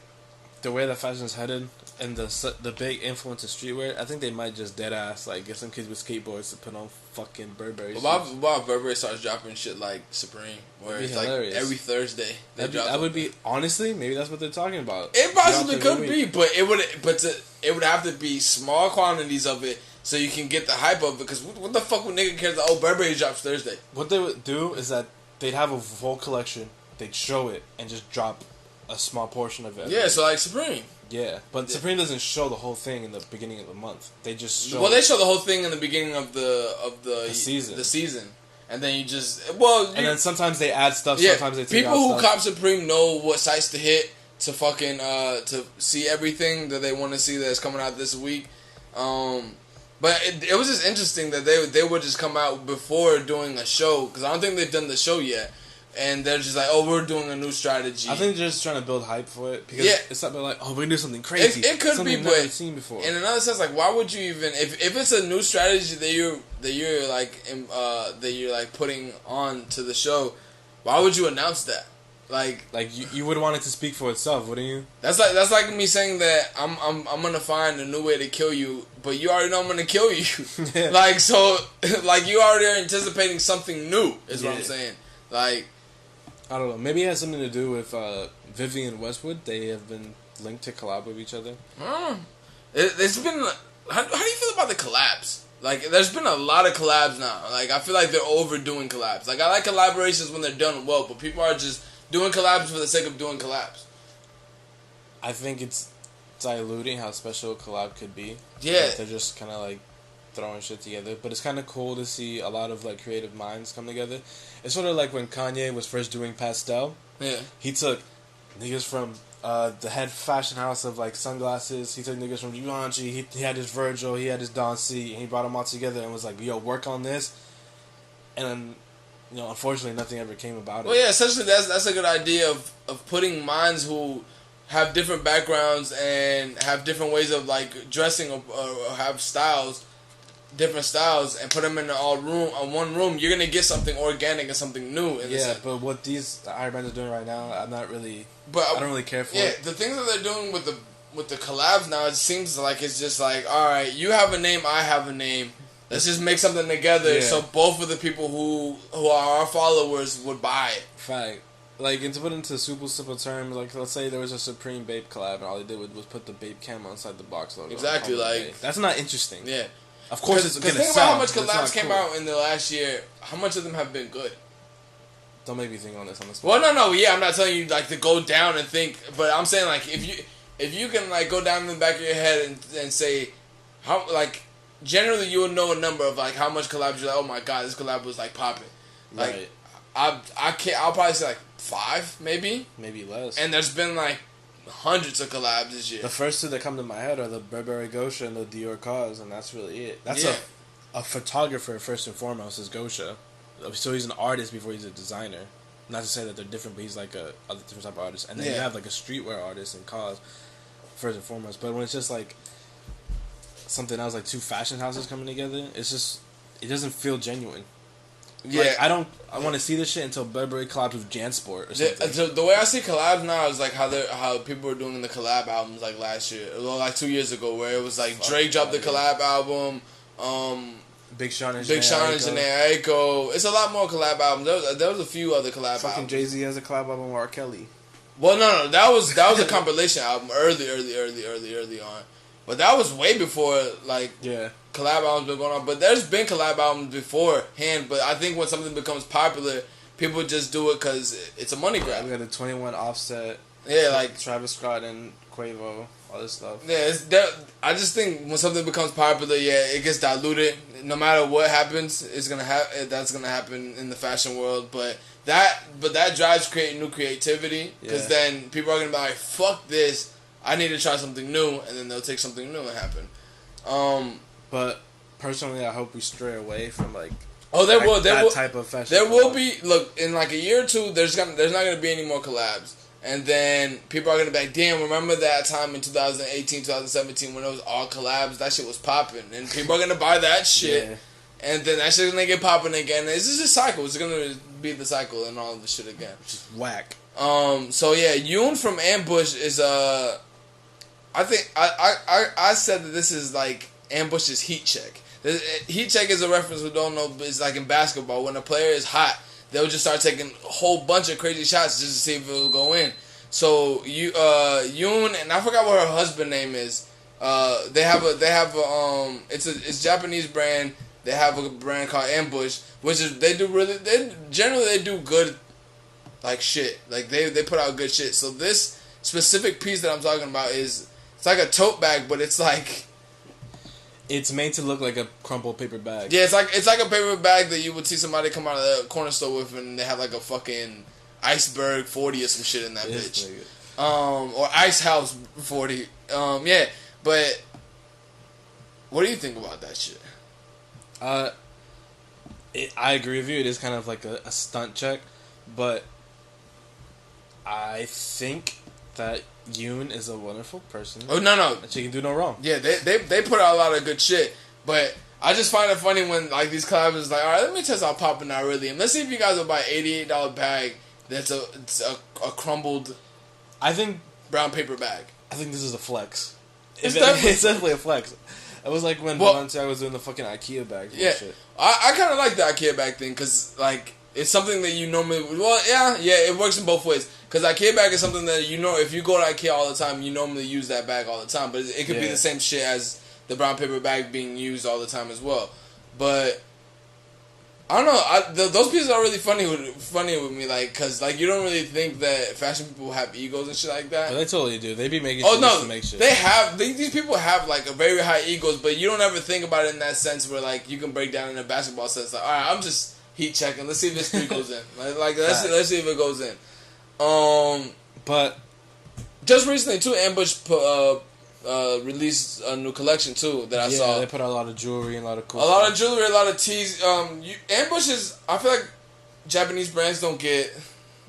B: the way that fashion is headed and the big influence of streetwear, I think they might just dead ass like get some kids with skateboards to put on fucking Burberry.
A: Why Burberry starts dropping shit like Supreme, where it's hilarious. Like every Thursday
B: that would be honestly, maybe that's what they're talking about.
A: It possibly could be, but it would have to be small quantities of it. So you can get the hype of it, because what the fuck would nigga care that Burberry drops Thursday?
B: What they would do is that they'd have a full collection, they'd show it, and just drop a small portion of it.
A: Yeah, so like Supreme.
B: Yeah, but Supreme doesn't show the whole thing in the beginning of the month. They just show...
A: Well, they show the whole thing in the beginning of the
B: season.
A: The season. And then you just... and
B: then sometimes they add stuff, sometimes they take out
A: people who
B: stuff.
A: cop Supreme know what sites to hit to fucking... to see everything that they want to see that's coming out this week. But it was just interesting that they would just come out before doing a show, because I don't think they've done the show yet, and they're just like, oh, we're doing a new strategy.
B: I think they're just trying to build hype for it, because it's something like, oh, we're gonna do something crazy.
A: It could
B: something
A: be,
B: never
A: but
B: seen before.
A: In another sense, like, why would you even if it's a new strategy that you're like putting on to the show, why would you announce that? Like
B: you would want it to speak for itself, wouldn't you?
A: That's like me saying that I'm gonna find a new way to kill you, but you already know I'm gonna kill you.
B: Yeah.
A: Like, so, like, you already are anticipating something new, is what I'm saying. Like,
B: I don't know. Maybe it has something to do with Vivienne Westwood. They have been linked to collab with each other.
A: It's been... How do you feel about the collabs? Like, there's been a lot of collabs now. Like, I feel like they're overdoing collabs. Like, I like collaborations when they're done well, but people are just doing collabs for the sake of doing collabs.
B: I think it's diluting how special a collab could be.
A: Yeah.
B: Like, they're just kind of like throwing shit together. But it's kind of cool to see a lot of like creative minds come together. It's sort of like when Kanye was first doing Pastel.
A: Yeah.
B: He took niggas from the head fashion house of like sunglasses. He took niggas from Givenchy. He had his Virgil. He had his Don C. And he brought them all together and was like, yo, work on this. And then, you know, unfortunately, nothing ever came about it.
A: Well, yeah, essentially that's a good idea of putting minds who have different backgrounds and have different ways of like dressing or have styles, different styles, and put them in one room. You're gonna get something organic and something new.
B: Yeah, but what these Iron Brands are doing right now, I'm not really.
A: But
B: I don't really care for.
A: Yeah,
B: it.
A: the things that they're doing with the collabs now, it seems like it's just like, all right, you have a name, I have a name. Let's just make something together, so both of the people who are our followers would buy it.
B: Fact. Like, and to put into super simple terms, like, let's say there was a Supreme Bape collab, and all they did was put the Bape camo inside the box logo.
A: Exactly, like...
B: That's not interesting.
A: Yeah.
B: Of course it's going to
A: think
B: sell.
A: About how much collabs came out in the last year. How much of them have been good?
B: Don't make me think on this on the spot.
A: Well, no, yeah, I'm not telling you, like, to go down and think, but I'm saying, like, if you can, like, go down in the back of your head and say, how, like... Generally, you will know a number of like how much collabs you're like, oh my god, this collab was like popping. Like, right. I'll probably say like 5, maybe
B: less.
A: And there's been like hundreds of collabs this year.
B: The first 2 that come to my head are the Burberry Gosha and the Dior Cause, and that's really it. That's a photographer first and foremost is Gosha, so he's an artist before he's a designer. Not to say that they're different, but he's like a different type of artist. And then you have like a streetwear artist in Cause first and foremost. But when it's just like something else, like 2 fashion houses coming together, it doesn't feel genuine. Yeah, like, I want to see this shit until Burberry collabs with Jansport or something.
A: The way I see collabs now is like how people were doing the collab albums like last year, or like 2 years ago, where it was like Drake dropped the collab album,
B: Big Sean and
A: Janae Aiko. It's a lot more collab albums. There was a few other collab albums.
B: Fucking Jay-Z has a collab album with R. Kelly.
A: Well, no, that was a compilation album early on. But that was way before, like, collab albums been going on. But there's been collab albums beforehand. But I think when something becomes popular, people just do it because it's a money grab.
B: We got the 21 Offset.
A: Yeah, like
B: Travis Scott and Quavo, all this stuff.
A: Yeah, I just think when something becomes popular, it gets diluted. No matter what happens, that's gonna happen in the fashion world. But that drives new creativity because then people are gonna be like, "Fuck this." I need to try something new, and then they'll take something new and happen.
B: But personally, I hope we stray away from like
A: that
B: type of fashion.
A: There will be in like a year or two. There's not gonna be any more collabs, and then people are gonna be like, "Damn, remember that time in 2018, 2017 when it was all collabs? That shit was popping, and people are gonna buy that shit, and then that shit's gonna get popping again. It's just a cycle. It's gonna be the cycle and all of the shit again.
B: Just whack.
A: So yeah, Yoon from Ambush is I think I said that this is like Ambush's heat check. Heat check is a reference we don't know, but it's like in basketball. When a player is hot, they'll just start taking a whole bunch of crazy shots just to see if it will go in. So Yoon, and I forgot what her husband name is. It's a Japanese brand. They have a brand called Ambush, which is they generally do good like shit. Like they put out good shit. So this specific piece that I'm talking about it's like a tote bag, but it's like
B: it's made to look like a crumpled paper bag.
A: Yeah, it's like a paper bag that you would see somebody come out of the corner store with, and they have like a fucking Iceberg 40 or some shit in that bitch. Or Ice House 40. Yeah, but what do you think about that shit?
B: I agree with you. It is kind of like a stunt check, but I think that Yoon is a wonderful person.
A: Oh no,
B: and she can do no wrong.
A: Yeah, they put out a lot of good shit, but I just find it funny when like these collabs is like, all right, let me test how popping I really am. Let's see if you guys will buy $88 bag that's a crumbled, brown paper bag.
B: I think this is a flex. It's definitely a flex. It was like when Balenciaga was doing the fucking IKEA bag.
A: Yeah, shit. I kind of like the IKEA bag thing because like it's something that you normally. Well, yeah, it works in both ways. Because IKEA bag is something that if you go to IKEA all the time, you normally use that bag all the time. But it could be the same shit as the brown paper bag being used all the time as well. But I don't know. Those pieces are really funny with me, like, cause like you don't really think that fashion people have egos and shit like that.
B: But they totally do. They be making.
A: Oh no,
B: to make shit.
A: they have. These people have like a very high egos, but you don't ever think about it in that sense where like you can break down in a basketball sense. Like, all right, I'm just heat checking. Let's see if this three goes in. Like let's see if it goes in.
B: But
A: just recently too, Ambush released a new collection too that I saw.
B: Yeah, they put out a lot of jewelry and a lot of cool.
A: A lot of jewelry, a lot of tees. Ambush is. I feel like Japanese brands don't get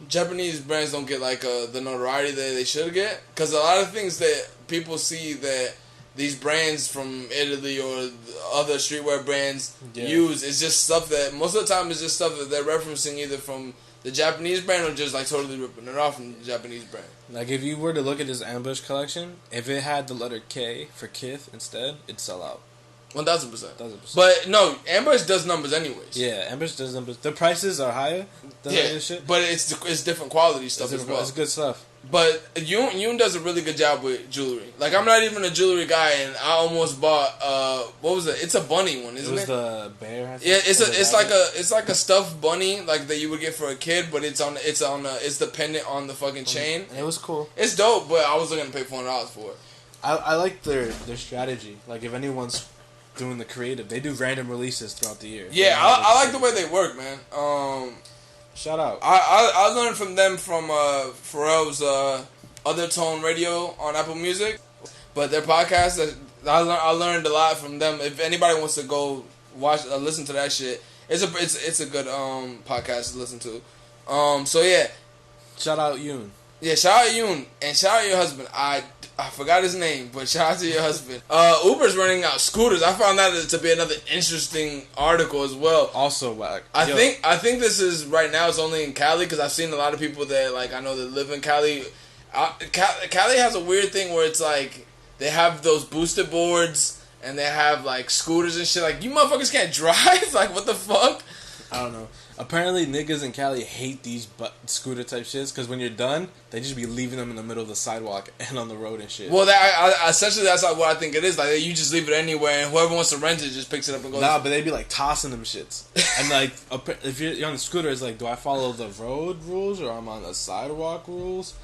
A: like the notoriety that they should get, because a lot of things that people see that these brands from Italy or other streetwear brands use is just stuff that most of the time is just stuff that they're referencing either from the Japanese brand or just like totally ripping it off from the Japanese brand.
B: Like if you were to look at this Ambush collection, if it had the letter K for Kith instead, it'd sell out.
A: 1,000%. But no, Ambush does numbers anyways.
B: Yeah, Ambush does numbers. The prices are higher than this shit.
A: But it's different quality stuff as well.
B: It's good stuff.
A: But Yoon does a really good job with jewelry. Like, I'm not even a jewelry guy, and I almost bought what was it? It's a bunny one, isn't it?
B: It was the bear.
A: Yeah, it's like a stuffed bunny like that you would get for a kid, but it's dependent on the fucking chain.
B: And it was cool.
A: It's dope, but I was looking to pay $400 for it.
B: I like their strategy. Like if anyone's doing the creative, they do random releases throughout the year.
A: Yeah, I like the way they work, man.
B: Shout out.
A: I learned from them from Pharrell's Other Tone Radio on Apple Music, but their podcast I learned a lot from them. If anybody wants to go listen to that shit, it's a good podcast to listen to. So yeah,
B: shout out Yoon.
A: Yeah, shout out Yoon and shout out your husband. I forgot his name, but shout out to your husband. Uber's running out scooters. I found that to be another interesting article as well.
B: Also whack.
A: I think this is right now. It's only in Cali because I've seen a lot of people that like I know that live in Cali. Cali has a weird thing where it's like they have those boosted boards and they have like scooters and shit. Like you motherfuckers can't drive. Like what the fuck?
B: I don't know. Apparently, niggas in Cali hate these scooter type shits because when you're done, they just be leaving them in the middle of the sidewalk and on the road and shit.
A: Well, essentially that's like what I think it is. Like you just leave it anywhere, and whoever wants to rent it just picks it up and goes.
B: Nah, but they be like tossing them shits. And like, if you're on the scooter, it's like, do I follow the road rules or I'm on the sidewalk rules?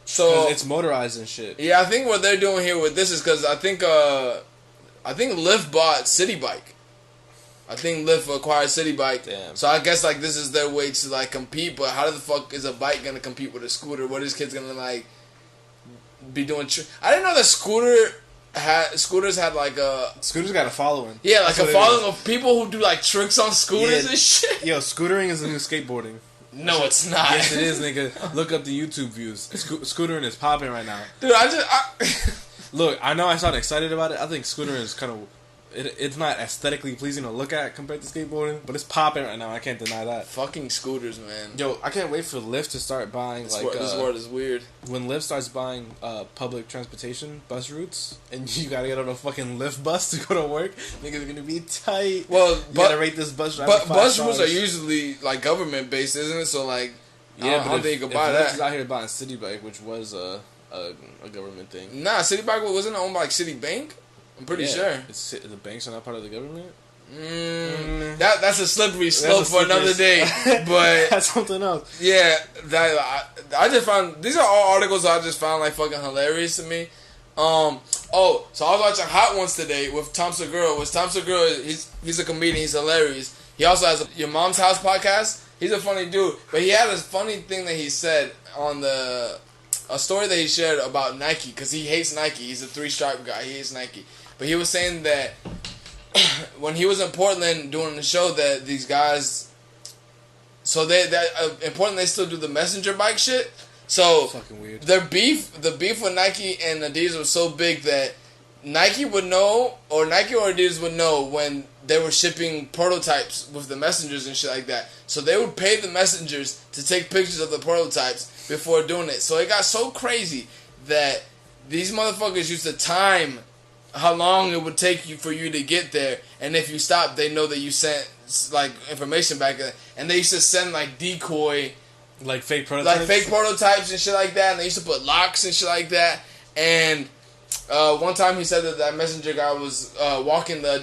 B: So it's motorized and shit.
A: Yeah, I think what they're doing here with this is because I think Lyft bought City Bike. I think Lyft acquired City Bike.
B: Damn.
A: So I guess like this is their way to like compete. But how the fuck is a bike gonna compete with a scooter? What is kids gonna like be doing? I didn't know that scooters had like a
B: scooters got a following.
A: Yeah, like a following of people who do like tricks on scooters and shit.
B: Yo, scootering is the new skateboarding.
A: No, it's not.
B: Yes, it is, nigga. Look up the YouTube views. Scootering is popping right now.
A: Dude,
B: Look, I know I sound excited about it. I think scootering is kind of. It's not aesthetically pleasing to look at compared to skateboarding, but it's popping right now. I can't deny that.
A: Fucking scooters, man.
B: Yo, I can't wait for Lyft to start buying
A: this word is weird.
B: When Lyft starts buying public transportation bus routes, and you gotta get on a fucking Lyft bus to go to work, niggas are gonna be tight.
A: Well,
B: you gotta rate this bus driver.
A: But bus routes are usually like government based, isn't it? So like, I don't think you could buy that.
B: Lyft is out here buying City Bike, which was a government thing.
A: Nah, City Bike wasn't owned by like City Bank. I'm pretty sure.
B: The banks are not part of the government?
A: That's a slippery slope for another day. But
B: that's something else.
A: Yeah, I just found... These are all articles I just found like fucking hilarious to me. So I was watching Hot Ones today with Tom Segura. Tom Segura, he's a comedian. He's hilarious. He also has Your Mom's House podcast. He's a funny dude. But he had this funny thing that he said on a story that he shared about Nike, because he hates Nike. He's a 3-stripe guy. He hates Nike. But he was saying that when he was in Portland doing the show, that these guys, so in Portland they still do the messenger bike shit. So
B: fucking weird.
A: The beef with Nike and Adidas was so big that Nike would know, or Nike or Adidas would know when they were shipping prototypes with the messengers and shit like that. So they would pay the messengers to take pictures of the prototypes before doing it. So it got so crazy that these motherfuckers used to time how long it would take for you to get there, and if you stop, they know that you sent like information back, and they used to send like decoy,
B: like fake prototypes
A: and shit like that, and they used to put locks and shit like that. And one time he said that messenger guy was walking the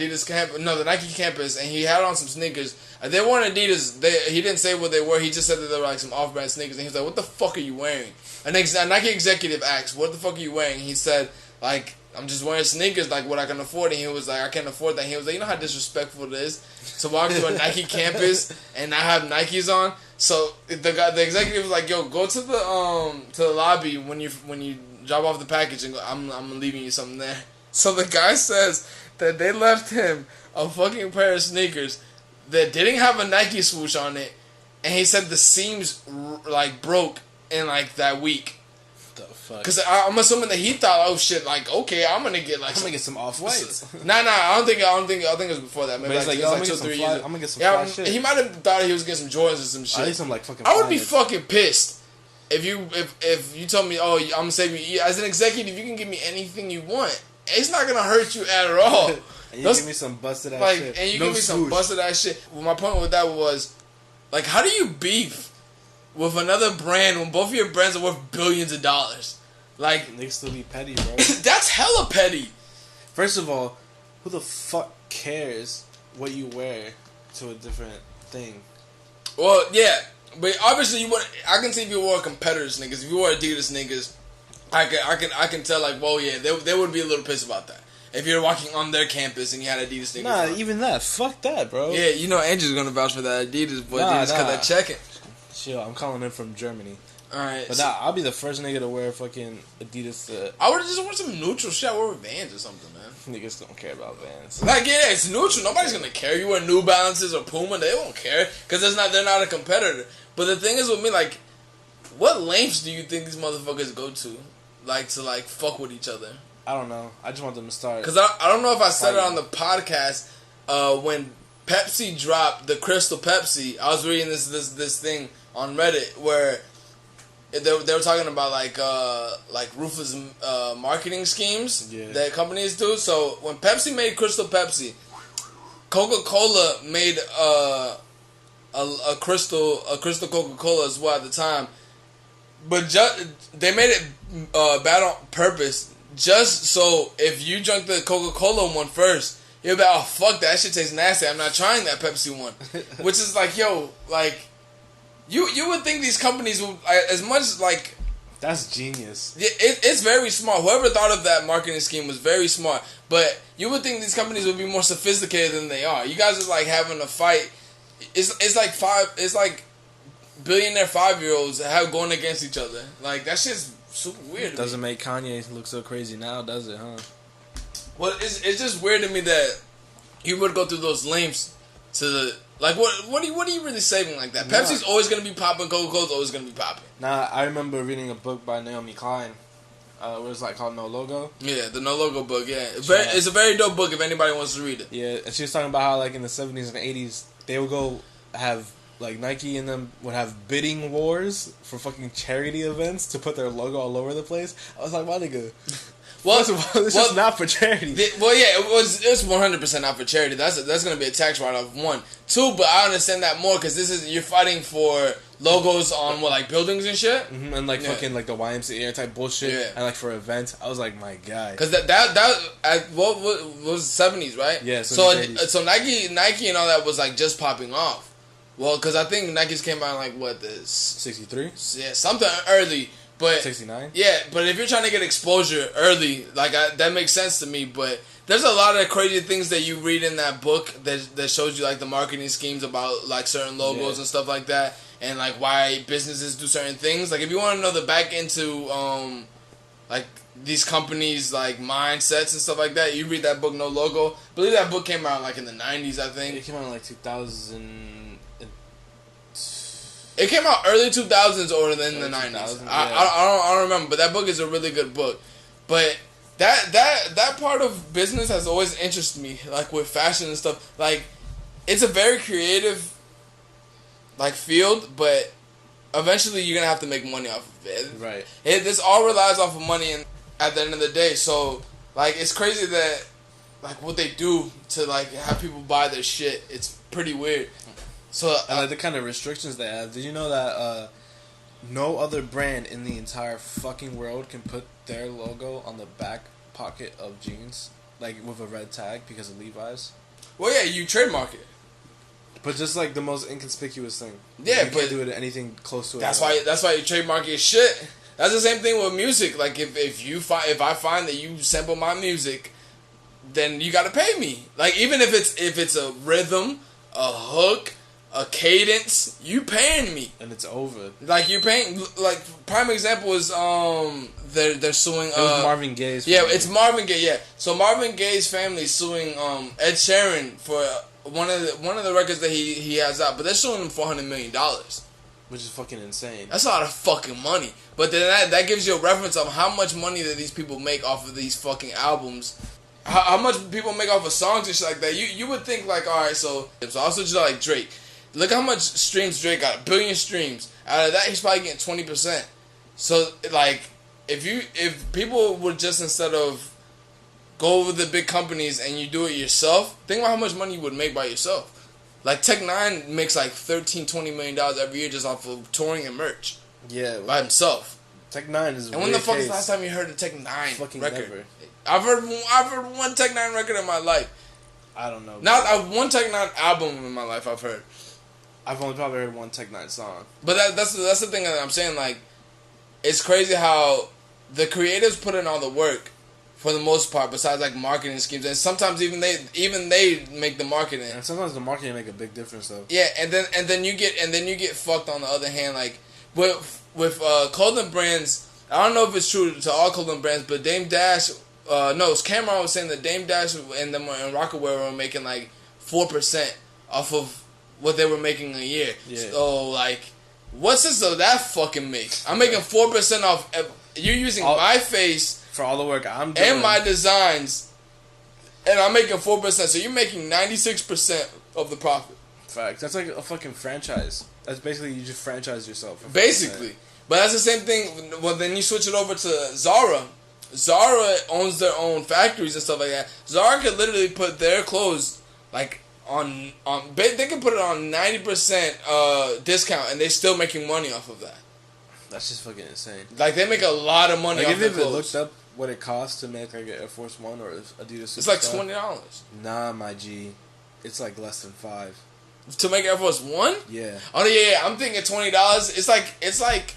A: Nike campus, and he had on some sneakers. They weren't Adidas. He didn't say what they were. He just said that they were like some off-brand sneakers. And he was like, "What the fuck are you wearing?" A Nike executive asked, "What the fuck are you wearing?" He said, "Like, I'm just wearing sneakers, like what I can afford." And he was like, "I can't afford that." He was like, "You know how disrespectful it is to walk to a Nike campus and not have Nikes on?" So the executive was like, "Yo, go to the lobby when you drop off the package and go, I'm leaving you something there." So the guy says that they left him a fucking pair of sneakers that didn't have a Nike swoosh on it, and he said the seams like broke in like that week.
B: The fuck?
A: Because I'm assuming that he thought, oh shit, like okay, I'm gonna get
B: some Off-Whites.
A: Nah, I don't think it was before that. Maybe
B: it's like 2 3 years. I'm gonna get some fly shit.
A: He might have thought he was getting some Jordans or some shit.
B: I need some like fucking.
A: I would be fucking pissed if you told me, oh, I'm gonna save you as an executive. You can give me anything you want. It's not gonna hurt you at all.
B: And you give me some busted ass shit.
A: And you give me some busted ass shit. Well, my point with that was, like, how do you beef with another brand when both of your brands are worth billions of dollars? Like,
B: niggas still be petty, bro.
A: That's hella petty.
B: First of all, who the fuck cares what you wear to a different thing?
A: Well, yeah, but obviously I can see if you wore competitors niggas. If you wore Adidas niggas, I can tell like, well, yeah, they would be a little pissed about that. If you're walking on their campus and you had Adidas sneakers.
B: Nah, even that. Fuck that, bro.
A: Yeah, you know Andrew's gonna vouch for that Adidas, boy. Adidas cut that checking.
B: Chill, I'm calling in from Germany.
A: Alright.
B: But I'll be the first nigga to wear fucking Adidas.
A: I would just wear some neutral shit. I wear Vans or something, man.
B: Niggas don't care about Vans.
A: Like, yeah, it's neutral. Nobody's gonna care. You wear New Balances or Puma, they won't care. Because they're not a competitor. But the thing is with me, like, what lengths do you think these motherfuckers go to? Like, to, like, fuck with each other?
B: I don't know. I just want them to start.
A: Because I don't know if I said it on the podcast. When Pepsi dropped the Crystal Pepsi, I was reading this thing on Reddit where they were talking about like ruthless marketing schemes that companies do. So when Pepsi made Crystal Pepsi, Coca-Cola made a crystal Coca-Cola as well at the time, but they made it bad on purpose. Just so if you drank the Coca-Cola one first, you'll be like, oh, fuck that shit tastes nasty. I'm not trying that Pepsi one. Which is like, yo, like, you would think these companies would, as much like...
B: That's genius.
A: It's very smart. Whoever thought of that marketing scheme was very smart. But you would think these companies would be more sophisticated than they are. You guys are like having a fight. It's like billionaire 5-year-olds going against each other. Like, that shit's super weird.
B: Doesn't make Kanye look so crazy now, does it, huh?
A: Well, it's just weird to me that you would go through those lengths to like what are you really saving like that? Pepsi's always gonna be popping. Coca-Cola's always gonna be popping.
B: Nah, I remember reading a book by Naomi Klein. It was like called No Logo.
A: Yeah, the No Logo book. Yeah, it's a very dope book if anybody wants to read it.
B: Yeah, and she was talking about how like in the 70s and 80s they would go have. Like, Nike and them would have bidding wars for fucking charity events to put their logo all over the place. I was like, my nigga. First of all, this is not for charity.
A: It was 100% not for charity. That's going to be a tax write-off, 1. 2, but I understand that more because you're fighting for logos on, like, buildings and shit?
B: Mm-hmm, and, like, fucking, like, the YMCA type bullshit. And, like, for events. I was like, my God.
A: Because what was 70s, right?
B: Yeah,
A: so Nike and all that was, like, just popping off. Well, because I think Nikes came out in, like,
B: 63?
A: Yeah, something early. But
B: 69?
A: Yeah, but if you're trying to get exposure early, like, that makes sense to me. But there's a lot of crazy things that you read in that book that shows you, like, the marketing schemes about, like, certain logos and stuff like that. And, like, why businesses do certain things. Like, if you want to know the back into, like, these companies' like mindsets and stuff like that, you read that book, No Logo. I believe that book came out, like, in the 90s, I think.
B: It came out in, like, 2000...
A: It came out early 2000s or in the 90s. I don't remember, but that book is a really good book. But that part of business has always interested me, like with fashion and stuff. Like, it's a very creative, like, field, but eventually you're gonna have to make money off of it.
B: Right.
A: This all relies off of money, and at the end of the day, so like it's crazy that like what they do to like have people buy their shit. It's pretty weird. So
B: and like the kind of restrictions they have. Did you know that no other brand in the entire fucking world can put their logo on the back pocket of jeans, like with a red tag because of Levi's?
A: Well, yeah, you trademark it.
B: But just like the most inconspicuous thing.
A: Yeah,
B: you can't do it anything close to it.
A: That's why you trademark your shit. That's the same thing with music. Like if I find that you sample my music, then you gotta pay me. Like even if it's a rhythm, a hook, a cadence, you paying me.
B: And it's over.
A: Like you're paying. Like prime example is they're suing.
B: It was Marvin Gaye's
A: family.
B: family.
A: Yeah, it's Marvin Gaye. Yeah, so Marvin Gaye's family suing Ed Sheeran for one of the records that he has out, but they're suing him for $100 million.
B: Which is fucking insane.
A: That's a lot of fucking money. But then that gives you a reference of how much money that these people make off of these fucking albums. How much people make off of songs and shit like that. You would think like, alright, so also just like Drake. Look how much streams Drake got. 1 billion streams. Out of that, he's probably getting 20%. So, like, if people would just, instead of go over the big companies and you do it yourself, think about how much money you would make by yourself. Like Tech-9 makes like $13-20 million every year just off of touring and merch.
B: Yeah,
A: by himself.
B: Tech-9 is.
A: And when the fuck is the last time you heard a Tech-9
B: fucking
A: record?
B: Never.
A: I've heard one Tech-9 record in my life.
B: I don't know.
A: Not one Tech-9 album in my life. I've heard.
B: I've only probably heard one Tech-9 song.
A: But that's the thing that I'm saying. Like, it's crazy how the creatives put in all the work. For the most part, besides like marketing schemes, and sometimes even they make the marketing.
B: And sometimes the marketing make a big difference though.
A: Yeah, and then you get fucked on the other hand. Like with clothing brands, I don't know if it's true to all clothing brands, but Dame Dash, it's Cameron was saying that Dame Dash and them and Rockaway were making like 4% off of what they were making a year.
B: Yeah.
A: So like, what's this of that fucking make? I'm making 4% off. You're using my face.
B: For all the work I'm doing.
A: And my designs. And I'm making 4%. So you're making 96% of the profit.
B: Facts. That's like a fucking franchise. That's basically, you just franchise yourself.
A: Basically. But that's the same thing. Well, then you switch it over to Zara. Zara owns their own factories and stuff like that. Zara could literally put their clothes like on they can put it on 90% discount and they're still making money off of that. That's
B: just fucking insane.
A: Like they make a lot of money off their clothes.
B: Looked up what it costs to make like an Air Force One or Adidas Superstar.
A: It's like $20.
B: Nah, my G, it's like less than $5
A: to make Air Force One.
B: Yeah.
A: Oh yeah. I'm thinking $20. It's like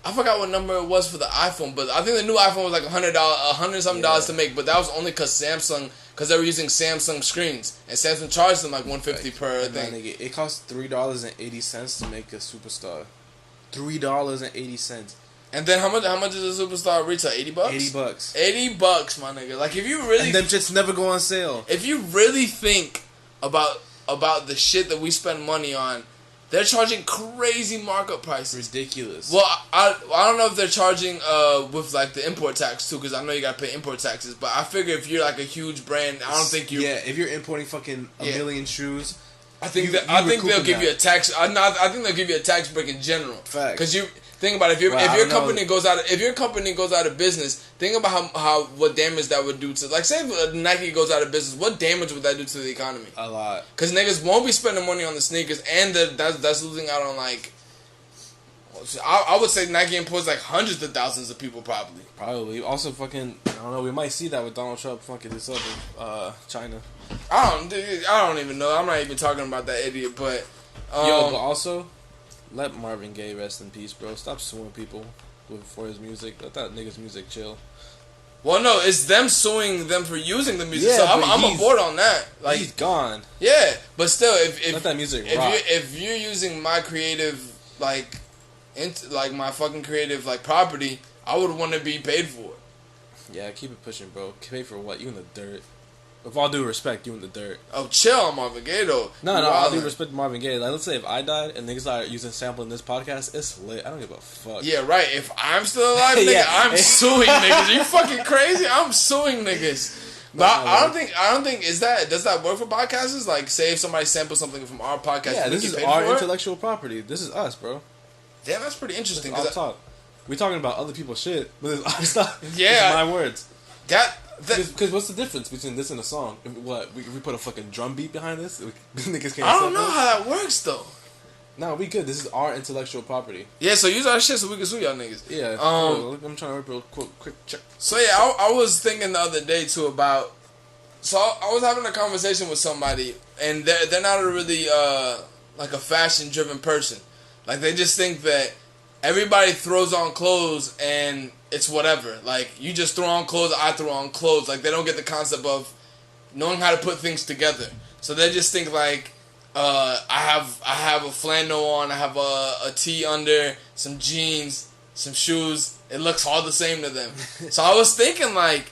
A: I forgot what number it was for the iPhone, but I think the new iPhone was like $100 to make. But that was only because they were using Samsung screens and Samsung charged them like $150 per thing.
B: Nigga, it costs $3.80 to make a Superstar. $3.80.
A: And then how much is a Superstar retail? $80?
B: $80.
A: $80, my nigga. Like if you really
B: and them shits never go on sale.
A: If you really think about the shit that we spend money on, they're charging crazy markup prices.
B: Ridiculous.
A: Well, I don't know if they're charging with like the import tax too, because I know you gotta pay import taxes. But I figure if you're like a huge brand, I don't think you.
B: Yeah, if you're importing fucking a million shoes.
A: I think they'll give you a tax. I think they'll give you a tax break in general.
B: Fact.
A: Because you think about it, if your company goes out of business, think about how what damage that would do to, like, say if Nike goes out of business, what damage would that do to the economy?
B: A lot. Because
A: niggas won't be spending money on the sneakers, and that's losing out on like. I would say Nike employs like hundreds of thousands of people probably.
B: Probably. Also, fucking, I don't know. We might see that with Donald Trump fucking this up in China.
A: I don't even know. I'm not even talking about that idiot. But
B: but also, let Marvin Gaye rest in peace, bro. Stop suing people for his music. Let that nigga's music chill.
A: Well, no, it's them suing them for using the music.
B: Yeah,
A: so I'm aboard on that. Like
B: he's gone.
A: Yeah, but still, if
B: let that music rock.
A: If you're using my creative like my fucking creative like property, I would want to be paid for it.
B: Yeah, keep it pushing, bro. Paid for what? You in the dirt. With all due respect, you in the dirt.
A: Oh, chill on Marvin Gaye though.
B: No, all due respect to Marvin Gaye. Like, let's say if I died and niggas started using sample in this podcast, it's lit. I don't give a fuck.
A: Yeah, right. If I'm still alive, nigga, I'm suing niggas. Are you fucking crazy? I'm suing niggas. But I don't think does that work for podcasters? Like, say if somebody samples something from our podcast,
B: yeah, this is our intellectual property. This is us, bro.
A: Damn, that's pretty interesting.
B: We're talking about other people's shit, but it's our stuff.
A: Yeah,
B: it's my words.
A: Because
B: what's the difference between this and a song? What we put a fucking drum beat behind this? Niggas can't.
A: I don't know how that works though.
B: No, we good. This is our intellectual property.
A: Yeah, so use our shit so we can sue y'all niggas.
B: Yeah. I'm trying to work real quick check.
A: So yeah, I was thinking the other day too about So I was having a conversation with somebody, and they're not a really like a fashion driven person. Like they just think that everybody throws on clothes and it's whatever. Like you just throw on clothes, I throw on clothes. Like they don't get the concept of knowing how to put things together. So they just think like I have a flannel on, I have a tee under, some jeans, some shoes. It looks all the same to them. So I was thinking like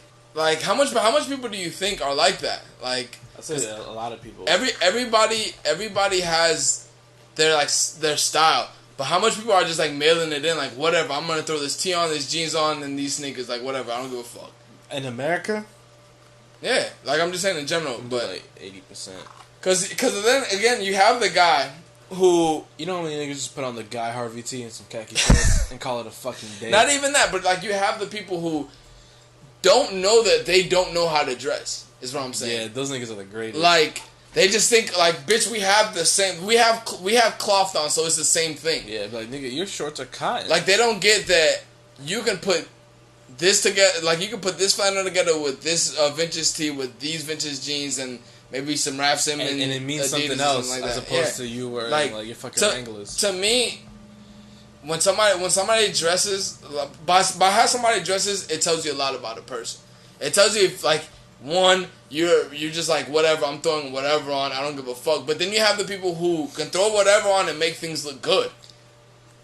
A: how much people do you think are like that? Like
B: I'd say a lot of people.
A: Everybody has their style, but how much people are just like mailing it in like whatever, I'm gonna throw this tee on, this jeans on, and these sneakers, like whatever, I don't give a fuck.
B: In America?
A: Yeah, like I'm just saying in general, but
B: like 80%.
A: Cause then again you have the guy who,
B: you know how many niggas just put on the Guy Harvey tee and some khaki shorts and call it a fucking day.
A: Not even that, but like you have the people who don't know that they don't know how to dress. Is what I'm saying.
B: Yeah, those niggas are the greatest.
A: Like they just think like, bitch, we have the same. We have cloth on, so it's the same thing.
B: Yeah, but like nigga, your shorts are cotton.
A: Like they don't get that you can put this together. Like you can put this flannel together with this vintage tee with these vintage jeans and maybe some Raf Simons
B: and it means
A: Adidas
B: something else
A: like
B: as
A: that.
B: opposed to you wearing like your fucking Wranglers.
A: To me, when somebody dresses by how somebody dresses, it tells you a lot about a person. It tells you if like one, you're just like whatever, I'm throwing whatever on, I don't give a fuck. But then you have the people who can throw whatever on and make things look good.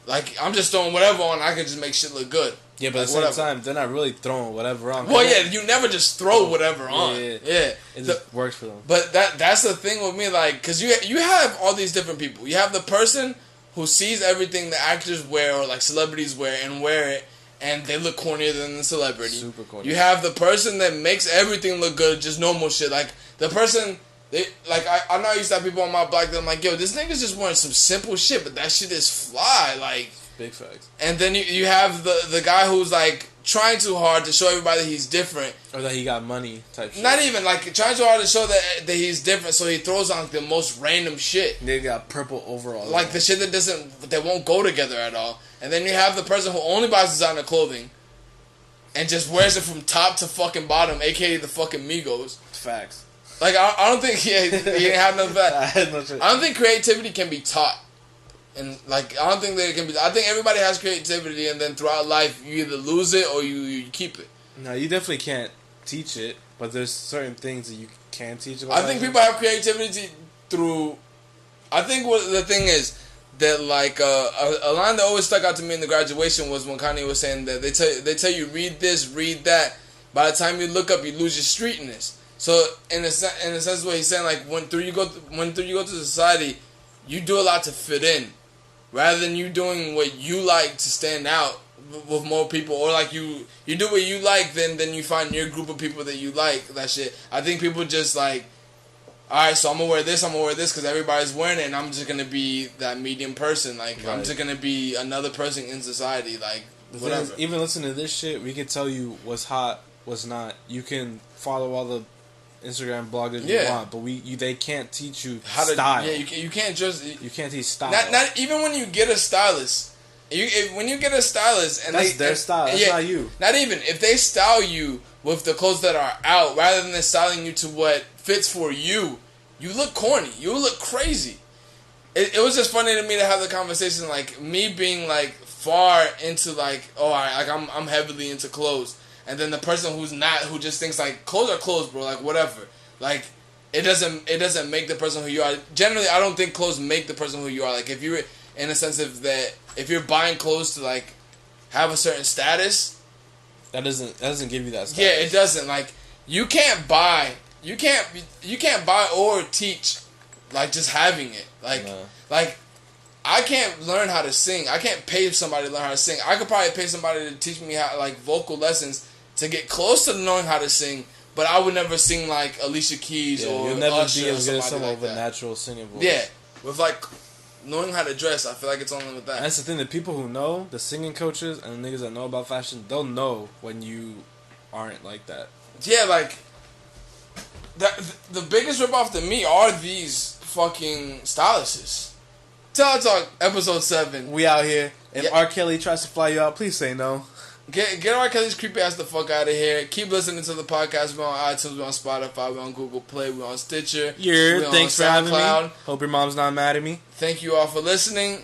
A: Like I'm just throwing whatever on, I can just make shit look good.
B: Yeah, but
A: like,
B: at the same time, they're not really throwing whatever on.
A: Well, yeah, you never just throw whatever on.
B: Yeah.
A: It
B: just works for them.
A: But that's the thing with me, like, because you have all these different people. You have the person who sees everything the actors wear or like celebrities wear and wear it, and they look cornier than the celebrity.
B: Super corny.
A: You have the person that makes everything look good, just normal shit. Like the person, I know I used to have people on my block that I'm like, yo, this nigga's just wearing some simple shit, but that shit is fly, like.
B: Big facts.
A: And then you have the guy who's like trying too hard to show everybody that he's different,
B: or that he got money type shit.
A: Not even like trying too hard to show that he's different, so he throws on the most random shit.
B: They got purple overalls,
A: like the shit that won't go together at all. And then you have the person who only buys designer clothing and just wears it from top to fucking bottom, aka the fucking Migos.
B: Facts.
A: Like I don't think he didn't have none of that. I don't think creativity can be taught. And like I don't think that it can be. I think everybody has creativity, and then throughout life you either lose it or you keep it.
B: No, you definitely can't teach it, but there's certain things that you can teach.
A: I think people have creativity through. I think what the thing is that like a line that always stuck out to me in the graduation was when Kanye was saying that they tell you read this, read that. By the time you look up, you lose your streetness. So in a sense, what he's saying, like when you go to society, you do a lot to fit in. Rather than you doing what you like to stand out with more people, or like you do what you like, then you find your group of people that you like, that shit. I think people just like, alright, so I'm gonna wear this because everybody's wearing it, and I'm just gonna be that medium person. Like, right. I'm just gonna be another person in society, like, whatever.
B: Even listening to this shit, we can tell you what's hot, what's not. You can follow all the Instagram bloggers you want, but they can't teach you how to style.
A: Yeah, you can't just
B: you can't teach style.
A: Not even when you get a stylist. When you get a stylist and
B: that's their style. That's not you.
A: Not even if they style you with the clothes that are out, rather than styling you to what fits for you. You look corny. You look crazy. It was just funny to me to have the conversation, like me being like far into like, I'm heavily into clothes. And then the person who's not, who just thinks like clothes are clothes, bro. Like whatever. Like it doesn't make the person who you are. Generally, I don't think clothes make the person who you are. Like if you're in a sense of that, if you're buying clothes to like have a certain status,
B: that doesn't give you that status.
A: Yeah, it doesn't. Like you can't buy or teach like just having it. Like I can't learn how to sing. I can't pay somebody to learn how to sing. I could probably pay somebody to teach me how like vocal lessons to get close to knowing how to sing, but I would never sing like Alicia Keys or
B: you'll never
A: Usher
B: be as good as someone
A: like
B: with a natural singing voice.
A: Yeah, with like knowing how to dress, I feel like it's only with that.
B: And that's the thing. The people who know, the singing coaches and the niggas that know about fashion, they'll know when you aren't like that.
A: Yeah, like the biggest ripoff to me are these fucking stylists. Telatalk, Ep.7.
B: We out here. If R. Kelly tries to fly you out, please say no.
A: Get R. Kelly's creepy ass the fuck out of here. Keep listening to the podcast. We're on iTunes, we're on Spotify, we're on Google Play, we're on Stitcher.
B: Thanks for having me. Hope your mom's not mad at me.
A: Thank you all for listening.